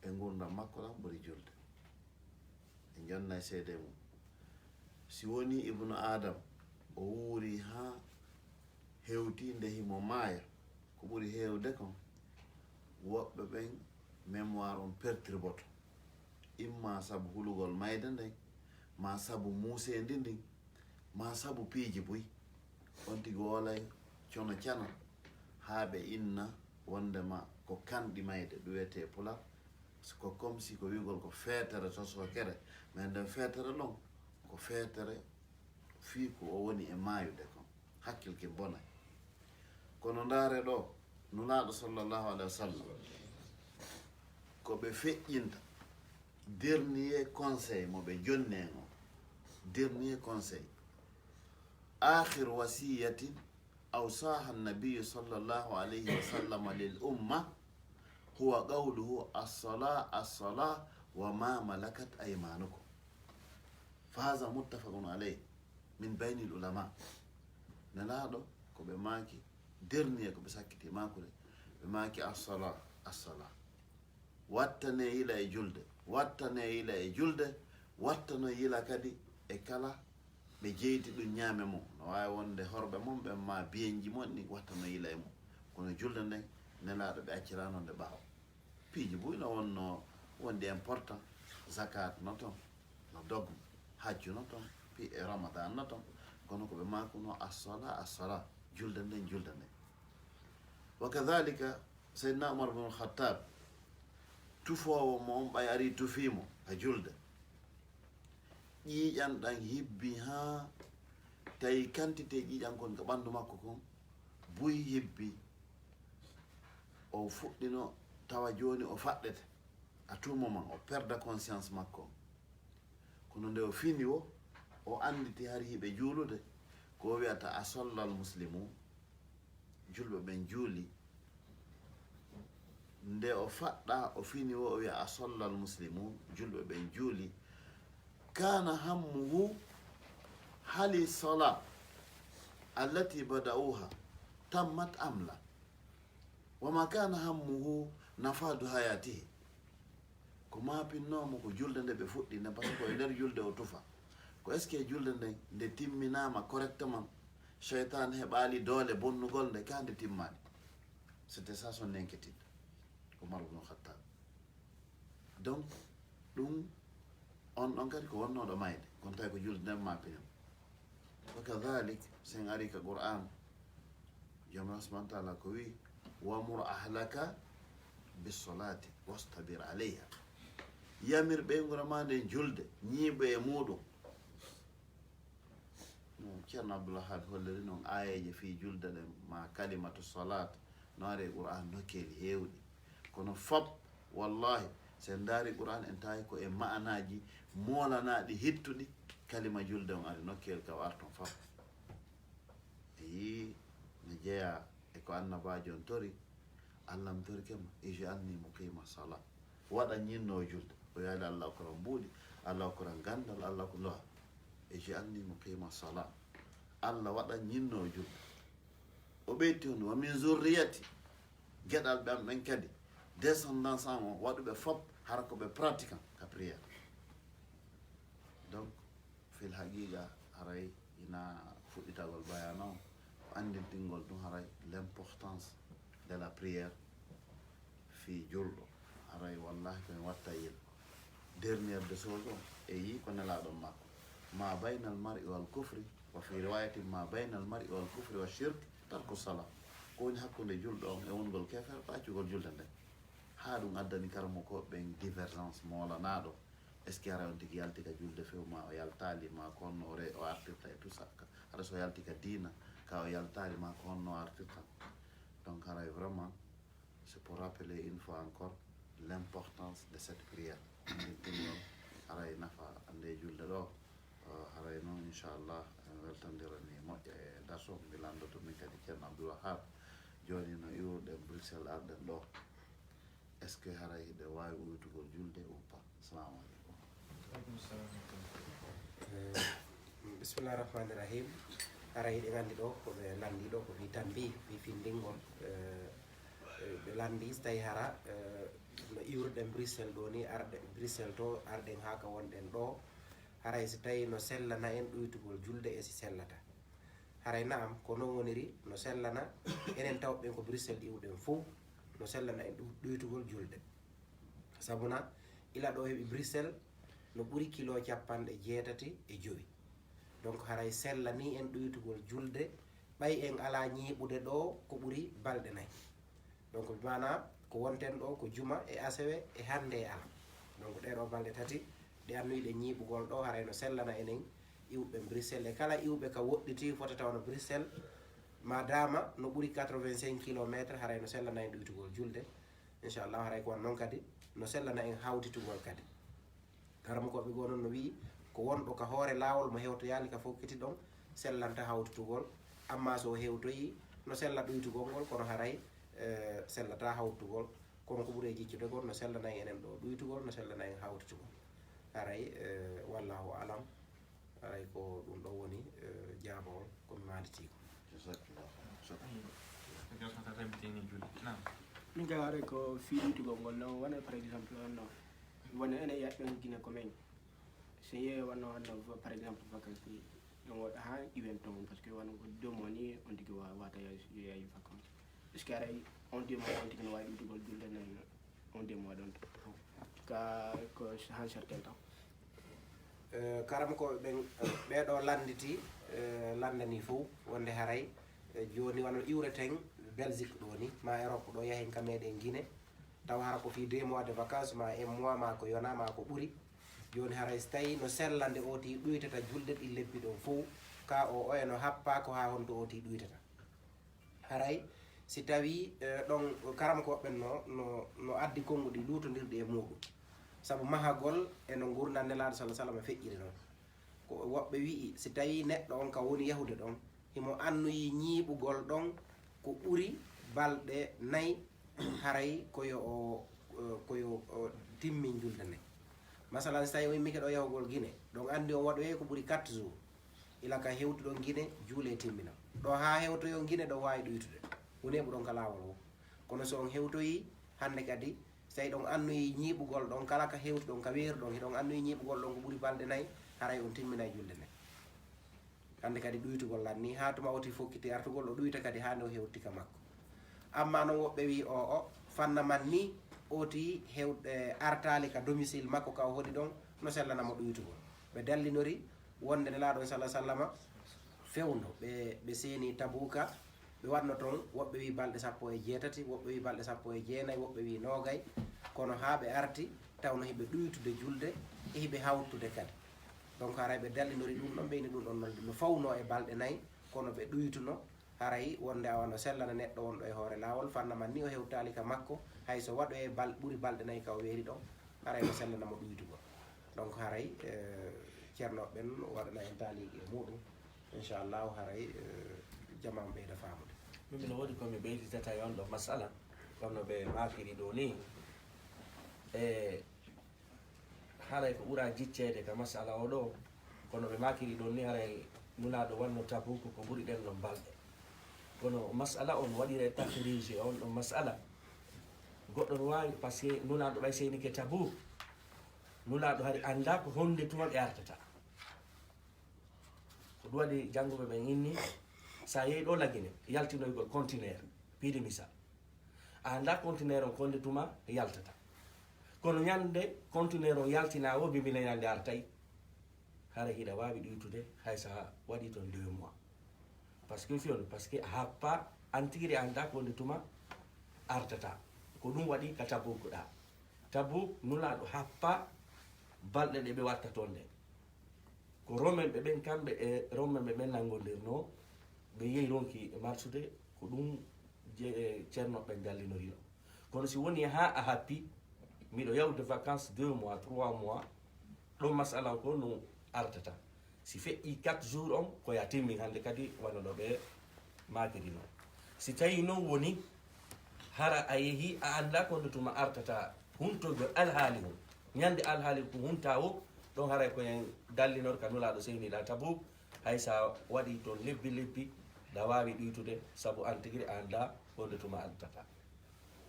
e gurdam makko ɗam ɓuri julde e jonna e seede mum si woni ibnu adam o wuuri ha hewti nde himo maaya ko ɓuri heewde kon woɓɓe ɓen mémoire on perturboto imma sabu hulugol mayde nden ma sabu muusendi ndin ma sabu piiji boy on tigi wolay cono cana haa ɓe inna wondema ko kanɗi mayde ɗum wiyete pula ko comme si ko wigol ko feetere tosokere mais nden feetere ɗon ko feetere fii ko o woni e maayude kon hakkilke bonay kono ndaare ɗo nulaaɗo sallllahu alayhi wa sallam ko ɓe feƴƴinta dernier conseil mo ɓe jonneen o dernier conseil akhir wasiyatin awsaha nabiyu sallllahu alayhi wa sallam lil umma huwa qawluhu as-sala wa ma malakat aymanukum fa haza muttafaqun alayh min bayni l ulama nelaaɗo ko ɓe maaki dernier ko ɓe sakkiti makude ɓe maaki as-sala wattane yila e julde wattane yila e julde wattano yila kadi e kala ɓe jeyti ɗum ñaame mum no wawi wonde horɓe mum ɓe ma biyenji mon ni wattano yila e mum kono julde nden nelaaɗo ɓe accirano nde ɓaawa piiji buy no wonno wondi important zakat no toon no dogme hajju no toon pi e ramadan no toon kono ko ɓe makuno as-sala julde nden wa kadhalika seydna umar bnu khattab tufowo mo on ɓay ari tufimo ha julde ƴiiƴan ɗan hibbi ha tawi quantité ƴiiƴan kon ko ɓandu makko kon buy hibbi o fuɗɗino tawa joni o faɗɗete à tout moment o perda conscience makko kono nde o fini o anditi hari hiɓe juulude ko wiyata a sollal muslimu julɓe ɓen juuli nde o faɗɗa o fini o wiya a sollal muslimu julɓe ɓen juuli kana hammuhu hali sola allati bada'uha tammat amla wama kana hammuhu nafadu hayatihi ko mapinnomo ko julde nde ɓe fuɗɗi par ce que e nder julde o tufa ko est ce que julde nde timminama correctement cheytane heɓali doole bonnugol nde ka nde timmani c'était ça son inquiétude Umar ibn Khattab donc ɗum on ɗon kadi ko wonnoɗo mayde kono tawi ko julde nden mapinam wa kadhalik sen ari ka qur'an jomra subhanahu wa taala ko wi wamur ahlaka bisolati wastabir alayha yamir ɓeygura ma nden julde ñiiɓe e muɗum ceerno abdoullah haabi holliri noon ayeje fi julde ɗen ma kalimatu salat no ari e qur'an nokkeeli heewɗi kono fop wallahi sen daari qur'an en tawi ko e ma'anaji molanaɗi hittuɗi kalima julde on ari nokkeel ka o arton fop e yi mi jeeya eko annabajo on tori allah mi tori kema ij'alni muqima sala waɗa ñinno julde o yaali allah okoran mbuuɗi allah okoran gandal allah ko loha ij'alni muqima sala allah waɗa ñinno julde o ɓeyti on wa min zurriyati geɗal ɓe am ɓen kadi descendance am o waɗuɓe fop hara koɓe pratiquant ka priére donc fil haqiqa haray ina fuɗɗitagol bayana o ko andintingol ɗum haray l' importance de la prière fi julɗo haray wallahi komi watta yel dernière de chose o e yi ko nelaɗon makko ma bayna al mar'i wal kufri wa fi riwayatin ma bayna al mar'i wal kufri wa shirk tarku sala ko woni hakkude julɗo on e wongol kefere ɗaccugol julde nden ha ɗum addani karamo ko ɓen divergence molanaɗo est ce que ara on tigi yalti ka julde few ma o yaltali ma ko honno o artirta e tout ça haɗa so yalti ka diina ka o yaltali ma ko honno o artirta donc haray vraiment c'est pour rappeler une fois encore l'importance de cette prière ɗintinnon haray nafa ande julde ɗo haray noon inchallah weltandirani moƴƴa e darso mbi landoto min kadi ceerno abdoulwahab joni no iwruɗen bruxelles arɗen ɗo est ce que haray ɗe wawi uytugol julde ou pas assalamu aleykum bisimillahi rahmani rahim ara yiɗe gandi ɗo koɓe landi ɗo ko wi tanbi wi findingol ɓe landi so tawi hara no iwruɗen bruxelles ɗo ni arɗe bruxelles to arɗen ha ka wonɗen ɗo haray so tawi no sellana en ɗoytugol julde e si sellata haray naam ko noon woniri no sellana enen tawɓe ko bruxelles iwɗen fof no sellana en ɗoytugol julde sabuna ila ɗo heɓi Bruxelles no ɓuri kilo 85. donc haray sella ni en ɗoytugol julde ɓay en ala ñiiɓude ɗo ko ɓuri balɗe 4. donc mana ko wonten ɗo ko juma e asewe e hande e ala donc ɗeɗo balɗe 3 ɗe annoyiɗe ñiiɓugol ɗo haray no sellana enen iwɓe Bruxelles e kala iwɓe ka woɗɗiti fota taw no Bruxelles madama no ɓuri 85 km haray no sellana en ɗoytugol julde inchallah haray ko wan noon kadi no sellana en hawtitugol kadi karamakoɓe goo noon no wi ko wonɗo ka hoore lawol mo hewtoyali ka fokkiti ɗon sellanta hawtitugol amma so hewtoyi no sella ɗoytugol ngol kono haray sellata hawtugol kono ko ɓuuri jiccude gol no sellana enen ɗo ɗoytugol no sellana en hawtitugol haray wallahu alam haray ko ɗum ɗo woni jaabawol komi manditi min ka haray ko fiɗitugol ngol noon wona par exemple no wona ene yaɓɓen guine ko men so yeewi wanno hanno par exemple vacance ni ɗon waɗa ha iwen ton par ce que wona ko 2 mois ni on tigi wata yayi vacance est ce que aray on 2 mois on tigi no wawi ɗumtugol julde nen on 2 mois ɗon ka ko han certain temps karam ko ɓen ɓeɗo landiti landani fof wonde haray joni wano iwreten Belgique ɗo ni ma Europe ɗo yahen ka meɗen Guinée taw hara ko fi 2 mois de vacances ma 1 mois ma ko yona ma ko ɓuuri joni haray so tawi no sellande o ti ɗoytata julde ɗi lebbi ɗon fof ka o eno happa ko ha honto o ti ɗoytata haray si tawi ɗon karam ko ɓen no addi konguɗi lutodirɗi e muɗum saabu mahagol eno gurdam nelaɗo sallah sallam feƴƴiri noon ko woɓɓe wii si tawi neɗɗo on ka woni yahude ɗon himo annoyi ñiiɓugol ɗon ko ɓuri balɗe 4 haray koyo timmin julde nde masalan so tawi o yimmi keɗo yahugol Guinée ɗon andi on waɗoye ko ɓuri 4 jours ila ka hewtuɗon Guinée juule timmina ɗo ha hewtoyon Guinée ɗo wawi ɗoytude woni ɓuɗon ka lawol o kono so on hewtoyi hande kadi so tawi ɗon annoyi ñiiɓugol ɗon kala ka hewtuɗon ka weeru ɗon hiɗon annoyi ñiiɓugol ɗon ko ɓuri balɗe 4 haray on timminay julde nde hande kadi ɗoytugol lanni ha tuma oti fokkiti artugol o ɗoyta kadi hande o hewti ka makko amma noon woɓɓe wi o fanna man ni oti hewɗe artali ka domicile makko ka o hoɗi ɗon no sellanamo ɗoytugol ɓe dallinori wonde nelaɗon sallah sallama fewno ɓe seeni Tabuka ɓe wanno toon woɓɓe wi balɗe 18 woɓɓe wi balɗe 19 woɓɓe wi 20 kono ha ɓe arti tawno hiɓe ɗoytude julde e hiɓe hawtude kadi donc haray ɓe dallinori ɗum ɗon ɓeyni ɗum ɗon nolde no fawno e balɗe 4 kono ɓe ɗoytuno haray wonde awano sellana neɗɗo wonɗo e hoore lawol fanna man ni o hewtali ka makko hay so waɗo e ɓuuri balɗe 4 ka o weeri ɗon haray no sellanamo ɗoytugol donc haray ceernoɓe ɓen waɗana en taaliqi e muɗum inchallahu haray jamam ɓeyda famude min woodi komi ɓeyditata e on ɗo masala kono ɓe makiri ɗo ni e haray ko ɓuura jiccede ka masala o ɗo kono ɓe makiri ɗon ni haray nulaɗo wanno Tabuka ko ɓuri ɗen ɗon balɗe kono masala on waɗire tafrige on ɗon masala goɗɗo no wawi par ce que nulaɗo ɓay seynike Tabuka nulaɗo hari anda ko honde tuma ɓe artata ko ɗum waɗi jannguɓe ɓen inni sa yeehi ɗo Laguine yaltinoygol contenaire piide misal a anda contenaire on konde tuma yaltata kono ñande contenaire on yaltina wo bimina ñande artay hara hiɗa wawi ɗoytude hay sa waɗi toon 2 mois par ce que fiyon par ce que a happa an tigiri anda konde tuma artata ko ɗum waɗi ka Tabuka ɗa Tabuka nulaɗo happa balɗe ɗe ɓe watta toon nde ko romen ɓe ɓen kamɓe e romen ɓe ɓen nangodirno ɓe yehi ronki marsude ko ɗum ceernoɓe dallinorino kono si woni ha a happi miɗo yawde vacances 2 mois 3 mois ɗon masala ko no artata si feƴƴi 4 jours on koya timmi hande kadi wano ɗo ɓe makiri noon si tawi noon woni hara a yeehi a anda konde tuma artata huntogo alhaali mum ñande alhaali ko hunta o ɗon haray koyen dallinor ka nulaɗo seyniɗa Tabuka hay sa waɗi toon lebbi da wawi ɗoytude saabu an tigiri a anda konde tuma artata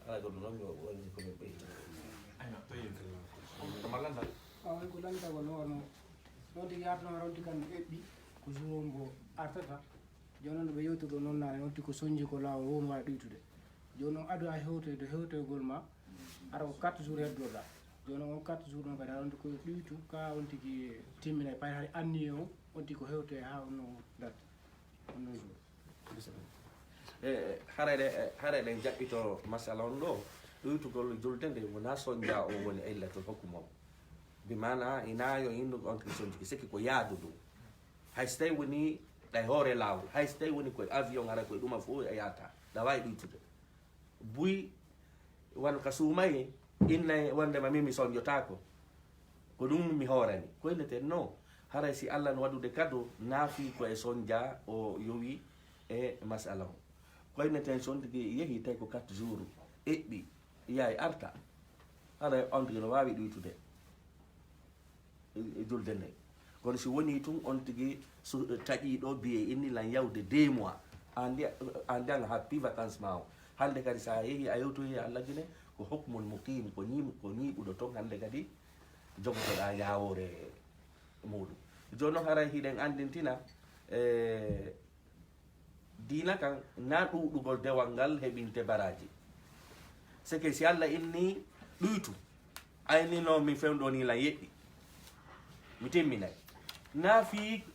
ala goɗɗum noon mi woni komin ɓeyta ko landagol nono ɗon tigi artano ronti kan eɓɓi ko jour mbo artata joni noon ɓe yewtuɗo noon nane wonti ko soñji ko lawol won wawi ɗoytude joni noon adu ha hewtoyde hewtoygol ma ara ko 4 jours heddoɗa joni on 4 jours ɗon kadi aɗa ko ɗuytu ka on tigi timmina pay hay anni o on tigi ko hewte ha onno date onno jour hareɗen jaɓɓito masala on ɗo ɗuytugol julde nde wona soñdia o woni illatul hokkume o bi mana inayo innuɓe on tigi soñjiki sikki ko yaadu ɗum hay so tawi woni ɗay hoore lawol hay so tawi woni koye avion ara koye ɗuma fof e yata ɗa wawi ɗuytude buy wan ka suumayi innayi wondema min mi soñjotako ko ɗum mi hoorani koyneten non haray si allah no waɗude kadu naafi koye soñdia o yowi e masala o koyneten son tigi yeehi tawi ko 4 jours eɓɓi yaay arta haray on tigi no wawi ɗuytude julde nde kono si woni tun on tigi taƴiɗo biye inni lan yawde 2 mois en ndiyanga happi vacance ma o hande kadi sa yeehi a yewtoyi allah guine ko hokmul muqim ko ñiɓuɗo toon hande kadi jogotoɗa yawore muɗum joni noon haray hiɗen andintina dina kan na ɗuɗugol dewal ngal heɓinte baraji c'est que si allah inni ɗuytu aynino min fewɗo ni lan yeɗɗi mi timminay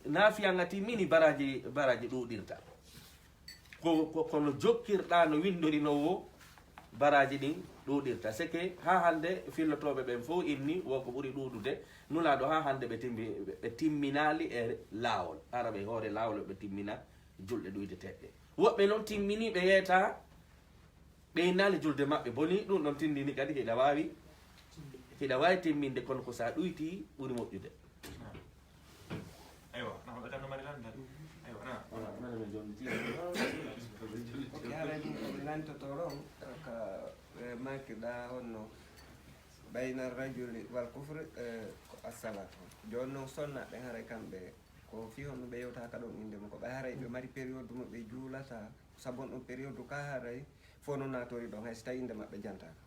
naafiyanga timmini baraji ɗuɗirta kono jokkirɗa no windorinowo baraji ɗin ɗuɗirta c'est que ha hande fillotoɓe ɓen fof inni woko ɓuuri ɗuɗude nulaɗo ha hande ɓe timminali e lawol ara ɓe hoore lawol ɓe timmina julɗe ɗuydeteɗɗe woɓɓe noon timmini ɓe yeeta ɓe innali julde maɓɓe boni ɗum ɗon tindini kadi hiɗa wawi timminde kono ko sa ɗuyti ɓuuri moƴƴude aywa naɗa kan mari landal aywa yaraji koɓe lantoto ɗon ka manque ɗa honno bayna rajuli wal kufre ko assalat joni noon sonnaɓe haray kamɓe ko fi honno ɓe yewtaka ɗon indema ko ɓe haray ɓe mari période mo ɓe juulata sabon ɗon période ka haray fo no natori ɗon hay so tawi inde maɓɓe jantaka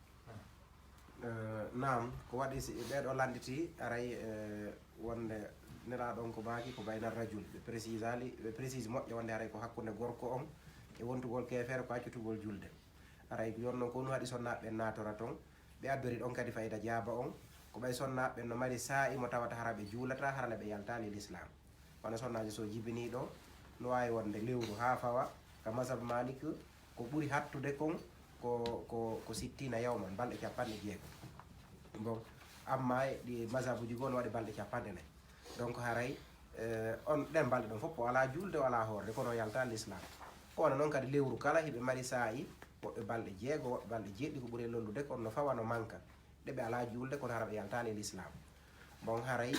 nam ko waɗi si ɓeɗo landiti aray wonde nelaɗon ko baaki ko bayna rajul ɓe précise moƴƴo wonde haray ko hakkude gorko on e wontugol kefere ko accutugol julde aray yon noon ko nu waɗi sonnaɓe natora toon ɓe addori ɗon kadi fayida jaaba on ko ɓay sonnaɓe no mari saa'i mo tawata hara ɓe juulata harala ɓe yaltali l'islam wona sonnaji so jibini ɗo no wawi wonde lewru ha fawa ka masab malik ko ɓuuri hattude kon ko 60 yawman balɗe 60 bon amma ɗi masabuji goo no waɗi balɗe 40 donc haray on ɗen balɗe ɗon fof o ala julde o ala horde kono yalta l'islam kono noon kadi lewru kala hiɓe mari saa'i woɓɓe balɗe 6 woɓɓe balɗe 7 ko ɓuuri lollude kono no fawa no manka ɗeɓe ala julde kono hara ɓe yaltali l'islam bon haray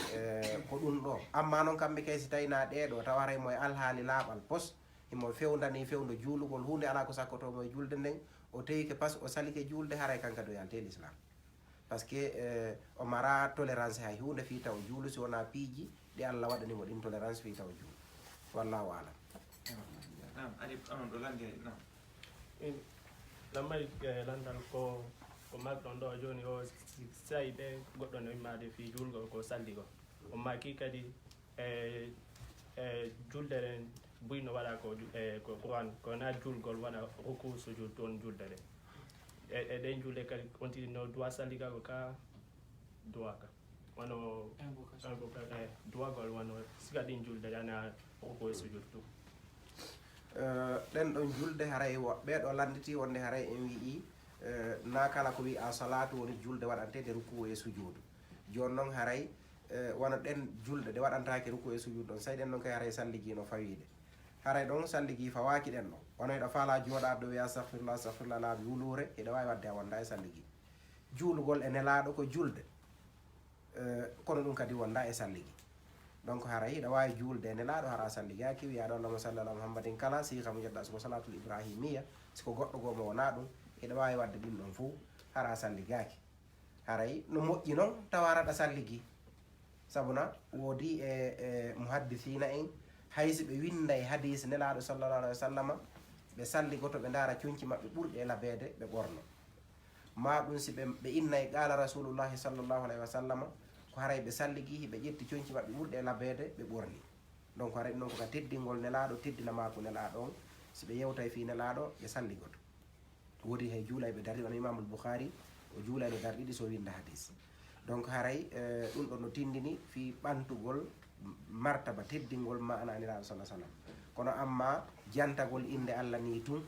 ko ɗum ɗo amma noon kamɓe kay si tawi na ɗeɗo tawa haray moye alhaali laaɓal pos imo fewdani fewdo juulugol hunde ala ko sakkotomo e julde nden o tawi ke pas o salike julde haray kanka do yalte l'islam par ce que o mara tolérance hay hunde fi taw juulu si wona piiji ɗi allah waɗanimo ɗin tolérance fi taw juulu wallahu alam anon ɗo lande nam lammay landal ko magɗon ɗo joni o sayi ɓe goɗɗo no immade fi julgol ko salligo o maki kadi julde ɗen buyno waɗa ko Qur'an ko na julgol waɗa ruku sujud toon julde ɗe e ɗen julde kadi ontini no duwa salligago ka duwaka wono duwagol wono siga ɗin julde ɗe ana ruku e sujud tum ɗen ɗon julde haray ɓeɗo landiti wonde haray en wii na kala ko wi a salatu woni julde waɗantede ruku e sujudu joni noon haray wona ɗen julde ɗe waɗantake ruku e sujudu ɗon say ɗen ɗon kay haray salligi no fawide haray ɗon salligi fawaki ɗen ɗon wono eɗo faala jooɗa ɗo wiya astahfirullah laaɓi wulure eɗo wawi wadde a wonda e salligi juulugol e nelaɗo ko julde kono ɗum kadi wonda e salligi donc haray hiɗa wawi julde e nelaɗo hara salligaki wiyaɗo allahuma salli ala muhammadin kala siha mo jeɗɗa soko salatul ibrahimia siko goɗɗo gomo wona ɗum hiɗa wawi wadde ɗum ɗon fo hara salligaki haray no moƴƴi noon tawa raɗa salligi sabuna woodi e muhaddisina en haysi ɓe winda e hadise nelaɗo sallallah alayhi wa sallama ɓe salligoto ɓe daara cuñci maɓɓe ɓurɗe e labede ɓe ɓorno ma ɗum si ɓe inna e qala rasulullahi sallllahu alayhi wa sallama ko haray ɓe salligi ɓe ƴetti cuñci maɓɓe ɓurɗe e labede ɓe ɓorni donc haray ɗum noon koka teddingol nelaɗo teddina mako nelaɗo on si ɓe yewta e fi nelaɗo ɓe salligoto woodi hay juula ɓe darɗi wona imamul boukhari o juula no darɗiɗi so winda hadis donc haray ɗum ɗo no tindini fi ɓantugol martaba teddingol mananiraɗo sallah sallam kono amma jantagol inde Allah ni tun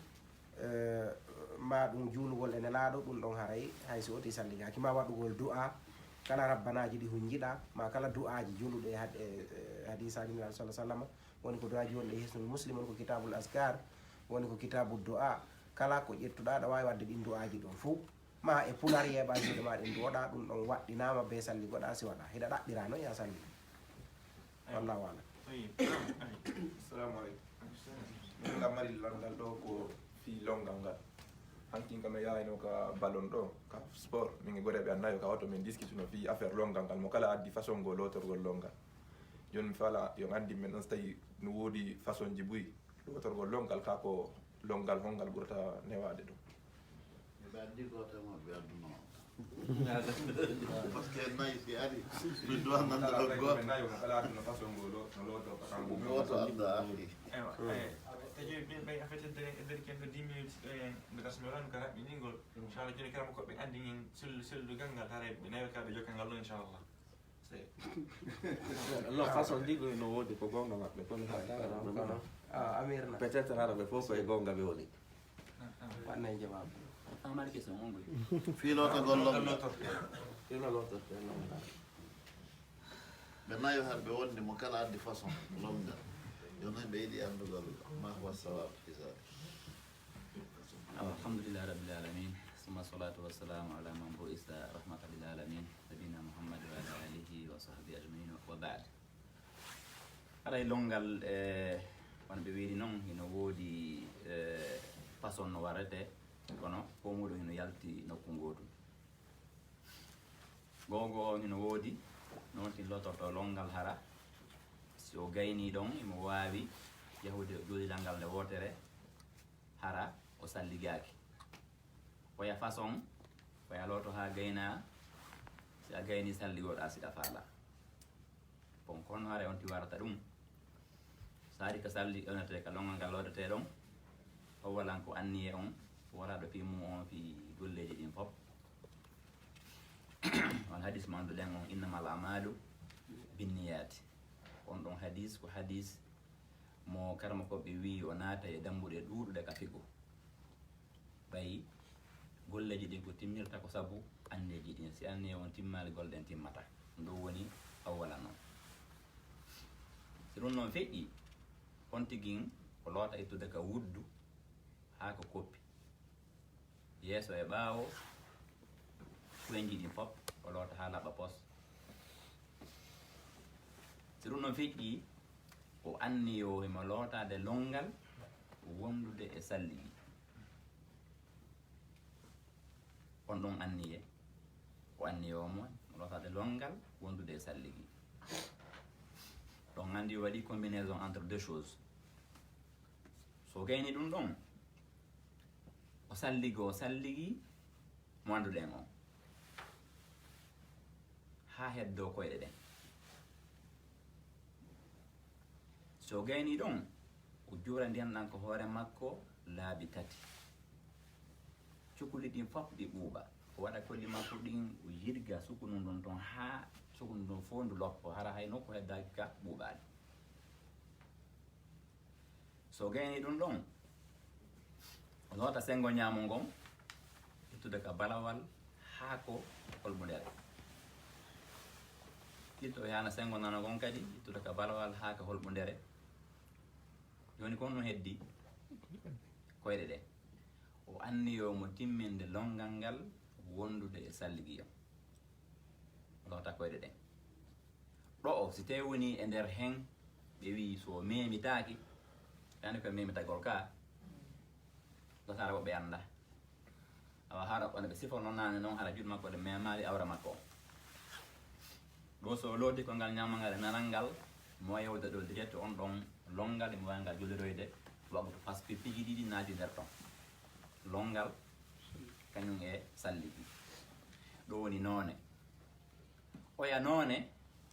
ma ɗum juulugol ene laaɗo ɗum ɗon haray haysi oti salligaki ma waɗugol du'a kala rabbanaji ɗi hunjiɗa ma kala du'aji juuluɗe hadisaji niraɗo sallah sallam woni ko du'aji wonɗe hisnul muslim woni ko kitabul askar woni ko kitabu du'a kala ko ƴettuɗa ɗa wawi wadde ɗin du'aji ɗon fou ma e pular yeɓajiɗe ma ɗen duwoɗa ɗum ɗon waɗɗinama be salligoɗa si waɗa hiɗa ɗaɓɓira noon ya salli wallahu alam. Assalamu aleykum min gam mari landal ɗo ko fi longal ngal hankin kam yayno ka ballon ɗo ka sport min goɗeɓe annayo ka wato min discute no fi affaire longal ngal mo kala addi façon ngo lotorgol longal joni mi fala yo andi men on so tawi no woodi façon ji ɓuyi lotorgol longal ka ko longal hongal ɓurata newade ɗum ɓe addi goto mo ɓe adduno par ce que nayi si ari mi dowa nandalo goto nayo mo kala adduno façon ngo no loto goto adda afi tawi ɓe en fait derken ko 10 minutes nde tasmiran ko raɓɓiningol inchallah joni karama koɓe andi hen sellugal ngal hare ɓe nawi kaɓe jokka ngal ɗo inchallah non façon ndigo no woodi ko gonga maɓɓe kono amirna peut être hara ɓe fof koye gonga ɓe woni wannayi jawab amari question on goy filotogol longal fino lotorte ɓe nayo harɓe wonde mo kala addi façon longal joni ɓe yiɗi andugol ma huwa sawab hisade alhamdulillah rabbil alamin summa salatu wassalamu ala man bu'isa rahmatan lil alamin nabina muhammad wa ala alihi wa sahbihi ajmain wa ba'd aray longal on ɓe wiiri noon hino woodi façon no warete kono ko muɗum hino yalti nokku gotum gogo hino woodi noon tin lotorto longal hara so gayni ɗon imo wawi yahude joɗilal ngal nde wotere hara o salligaki oya façon oya loto ha gayna si a gayni salligoɗa siɗa faala bon kono hara on ti warata ɗum saari ko salli onete ka longal ngal lodete ɗon o walan ko anniye on wala ɗo fi mum on fi golleji ɗin fof on hadis mo anduɗen on innamal amalu binniyati on ɗon hadis ko hadis mo karama koɓe wi o naata e dambuɗe ɗuɗuɗe ka figo ɓayi golleji ɗin ko timmirta ko saabu anneji ɗin si anne on timmali golɗen timmata ɗum ɗo woni awwala noon si ɗum noon feƴƴi on tiguin ko loota ittude ka wuddu haa ko koppi yeeso e ɓaawo kuenji ɗin fof o loota haa laɓa pos si ɗum noon feƴƴi o anniyo himo lootade longal wondude e salligi on ɗon anniye o anniyomo lootade longal wondude e salligi ɗon andi waɗi combinaison entre deux choses so gayni ɗum ɗon o salligi mo anduɗen o ha heddo koyɗe ɗen so gayni ɗon o jura ndiyanɗan ko hoore makko laabi tati cukuli ɗin fof ɗi ɓuuɓa o waɗa kolli makko ɗin o yirga sukunu ɗon ton ha sukunu ɗon fof ndu loppo hara hay nokko heddaki ka ɓuuɓaɗi so gayni ɗum ɗon o loota sengo ñaamo ngon ittude ka balawal haa ko holɓundere kilto yana sengo nano gon kadi ittude ka balawal haa ko holɓundere joni kon ɗum heddi koyɗe ɗe o anniyo mo timminde longal ngal wondude e salligiyam o loota koyɗe ɗen ɗo o si tawi woni e nder hen ɓe wi so memitaki yani ko memitagol ka lotara woɓe anda awa haɗa ɓone ɓe sifo noon nane noon haɗa juuɗe makko ɗe memali awra makko o ɗo so looti ko ngal ñamangal e nanal ngal mo yewde ɗo direct on ɗon longal emo wawi ngal joliroyde waɓuto par ce que piiji ɗiɗi naati nder ton longal kañum e salligi ɗo woni noone oya noone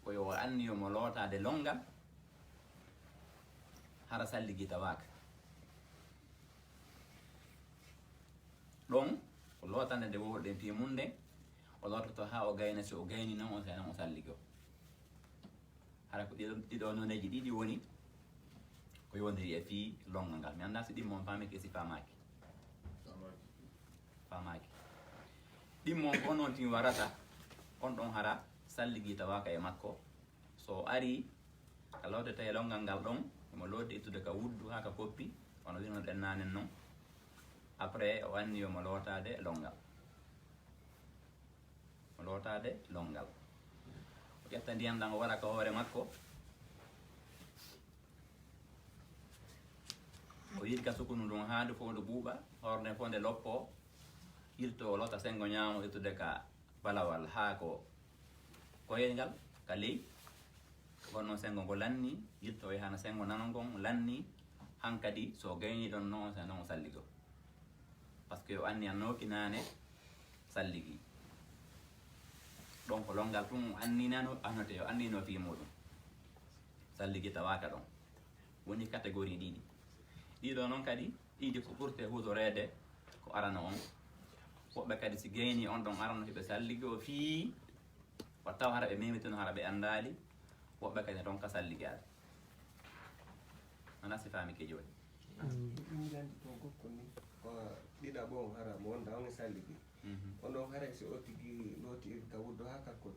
koyo anniyomo lootade longal hara salligi tawaka ɗon ko lootande nde wowɗen fi mum nde o lortoto ha o gayna so o gayni noon on sanon o salligo hara ko ɗiɗo noneji ɗiɗi woni ko yondiri e fii longal ngal mi annda so ɗimmon famiki e si famaki ɗimmon ko noon tin warata on ɗon hara salligi tawaka e makko so ari ka lodete e longal ngal ɗon omo lodde ittude ka wuddu ha ka koppi ono wino ɗen nanen noon après o anni yomo lotade longal o ƴetta ndiyam ɗan o waɗa ka hoore makko o yiɗi ka sukunu ndun haade fof nde ɓuuɓa hoorde fof nde loppo yilto o lota sengo ñaamo ittude ka balawal haa ko koyel ngal ka ley gonnoon sengo ngo lanni yilto o yahana sengo nano ngon lanni hankadi so gayni ɗon noon sa noon o salligo par ce que o anni annooki naane salligi ɗon ko longal tun anninano anote o annino fii muɗum salligi tawaka ɗon woni catégorie ɗiɗi ɗiɗo noon kadi ɗiɗi ko ɓurte hutorede ko arana on woɓɓe kadi si gayni on ɗon arano heɓe salligi o fii wa taw hara ɓe memitino hara ɓe andali woɓɓe kadi ɗon ka salligade ana si fami ke joni ɗum jandi to gokko ni ko ɗiɗa ɓon hara mo wonda on e salligi on ɗon haray si o tigi looti ka wuddo ha kakkol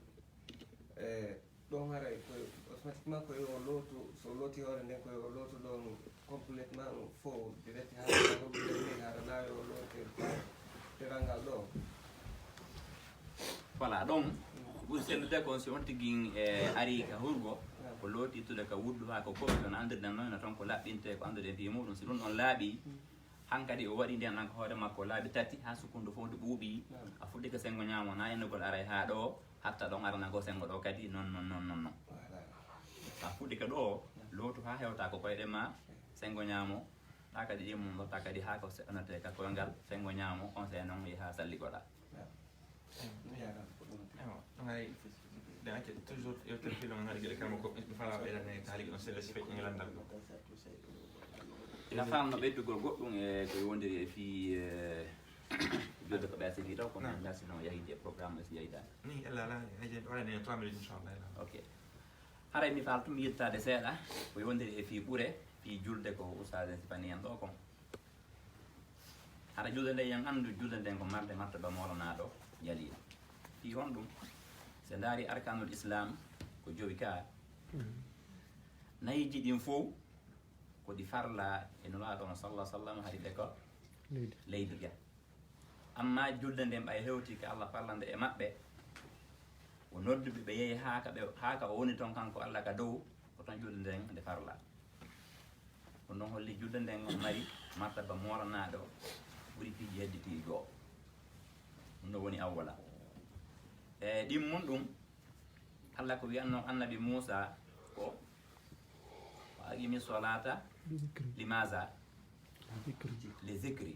ɗon haray koye automatiquement koye o lootu so looti hoore nden koye o lootu ɗon complètement faux direct ha hoɓɓe hara nawi o loote teral ngal ɗo voilà ɗon ɓuri sellude kon si on tigi ari ka hurgo ko looti ittude ka wuddu ha ko koppi on andirɗen noon toon ko laɓɓinte ko anduɗen fi muɗum si ɗum ɗon laaɓi hankadi o waɗi ndiyan ɗan ko hoore makko laaɓi tati ha sukundu fof nde ɓuuɓi a fuɗɗi ko sengo ñaamo na ennugol aray ha ɗo hatta ɗon arana go sengo ɗo kadi non sa fuɗɗi ka ɗo lootu ha hewta ko koyɗe ma sengo ñaamo ɗa kadi ɗimmum lotta kadi ha ko onate ka koyngal sengo ñaamo conseil noon yaha salligoɗa ɗen acca toujours yewtere filo on haɗa gueɗe kama ko ɓe fala ɓeydane ko haali ɗon seeɗa si feƴƴi landal ɗo ina famno ɓeydugol goɗɗum e ko wondiri e fii jodde ko ɓeyata sigi taw kono gasi noon yahide e programme o si yahidani ni ella ala waɗane 3 minutes inchallah ok haray mi faal tum yettade seeɗa ko wondiri e fii ɓuure fii julde ko ustade sifani en ɗo kon hara julde nde yen andu julde nden ko marde martaba molanaɗo jaliɗo fii hon ɗum se ndaari arkanul islam ko jowi ka nayiji ɗin fof koɗi farla e nulaɗo on sallah sallam haɗi ɓe ko leydi ga amma julde nden ɓay hewti ko allah farlande e maɓɓe o nodduɓe ɓe yeehi haaka o woni toon kanko allah ka dow ko toon julde nden nde farla ko noon holli julde nden on mari martaba moranaɗo ɓuuri piiji hedditi goo ɗum ɗo woni awwala e ɗimmum ɗum allah ko wiyanno annabi moussa ko wa aqimi solata limaza li zicri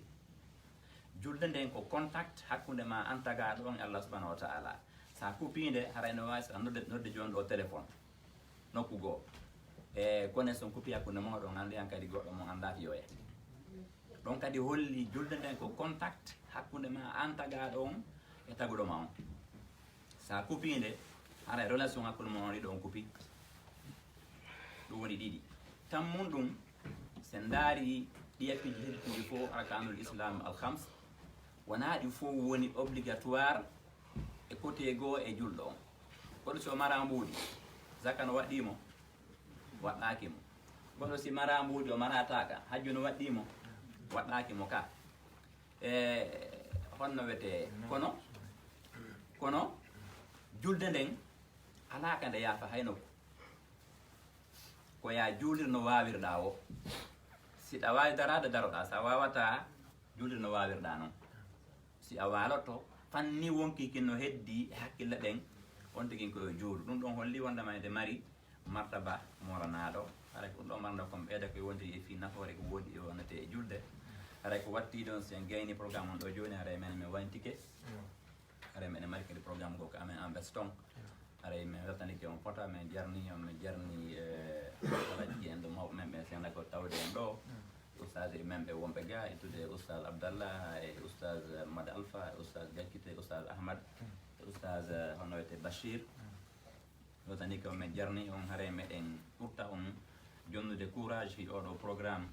julde nden ko contact hakkude ma antagaɗo on e allah subahanahu wa taala sa kupinde haray no wawi sa nodde joni ɗo téléphone nokku goo e connexion kuppi hakkude moɗon andi han kadi goɗɗo mo anda fiyoya ɗon kadi holli julde nden ko contact hakkude ma antagaɗo on e taguɗo ma on sa kupinde haray relation hakkude mon on ɗiɗo on kuppi ɗum woni ɗiɗi tammum ɗum se ndaari ɗiyapiji heddituɗi fof arkanul islam alhams wona ɗi fof woni obligatoire e côté goo e julɗo on goɗɗo si o mara mbuuɗi zaka no waɗɗimo waɗɗakimo goɗɗo si mara mbuuɗi o marataka hajju no waɗɗimo waɗɗakimo ka e honno wiyete kono julde nden alaka nde yaafa hay nokku ko ya juulir no wawirɗa o si ɗa wawi darade daroɗa sa wawata juulir no wawirɗa noon si a walotto fanni wonki kinno heddi e hakkille ɗen on tigui koyo juulu ɗum ɗon holli wondema ede mari martaba moranaɗo haray ko ɗum ɗo marno komi ɓeyda koye wondiri e fi nafoore ko woodi e wonete e julde haray ko watti ɗon sen gayni programme on ɗo joni haray men min wantike haray meɗen mari kadi programme go ko amen en beston haray min weltanike on fota min jarni alaji en ɗo mawɓe men ɓe senda ko tawde en ɗo oustage men ɓe wonɓe ga e tude oustage abdallah e oustage mad alpha e oustage gakkite oustage ahmad e oustage hono wiyete Bachir ɗo tani ko men jarni on haare meɗen ɓurta on jonnude courage fi oɗo programme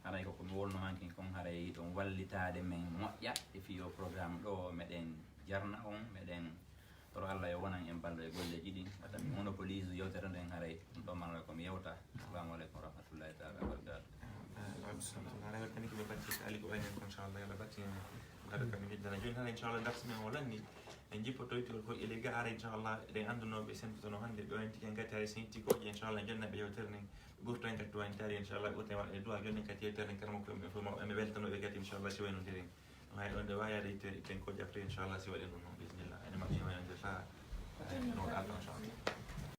haray koko mi wolno hanki kon haray ɗon wallitade men moƴƴa e fi o programme ɗo meɗen jarna on meɗen toro Allah yo wonan en ballo e golleji ɗi wata mi monopolise yewtere nden haray ɗum ɗo mala komi yewta assalamu aleykum warahmatullahi taala wabarakatu aɗa kani koɓe batti ali ko waynen ko inchallah yoɓe batti gaɗa kami hiddana joni tan inchallah darsi men o lanni en jippotoytigol ko ele ga ara inchallah eɗen andunoɓe sentotono hannde ɓe wayntiki en gatti hay sen itti koƴe inchallah jonnaɓe yewtere nden ɓe ɓurto en gatti wayntade inchallah ɓurten waɗe duwa joni en gatti yewtere nden karama ko ɓe fof emi weltanoɓe gati inchallah si waynodiren ɗum hay ɗon nde wayade itte itten koƴe après inchallah si waɗi ɗum noon bisimillah ene maɓɓi waynode fa no waɗa ɗo inchallah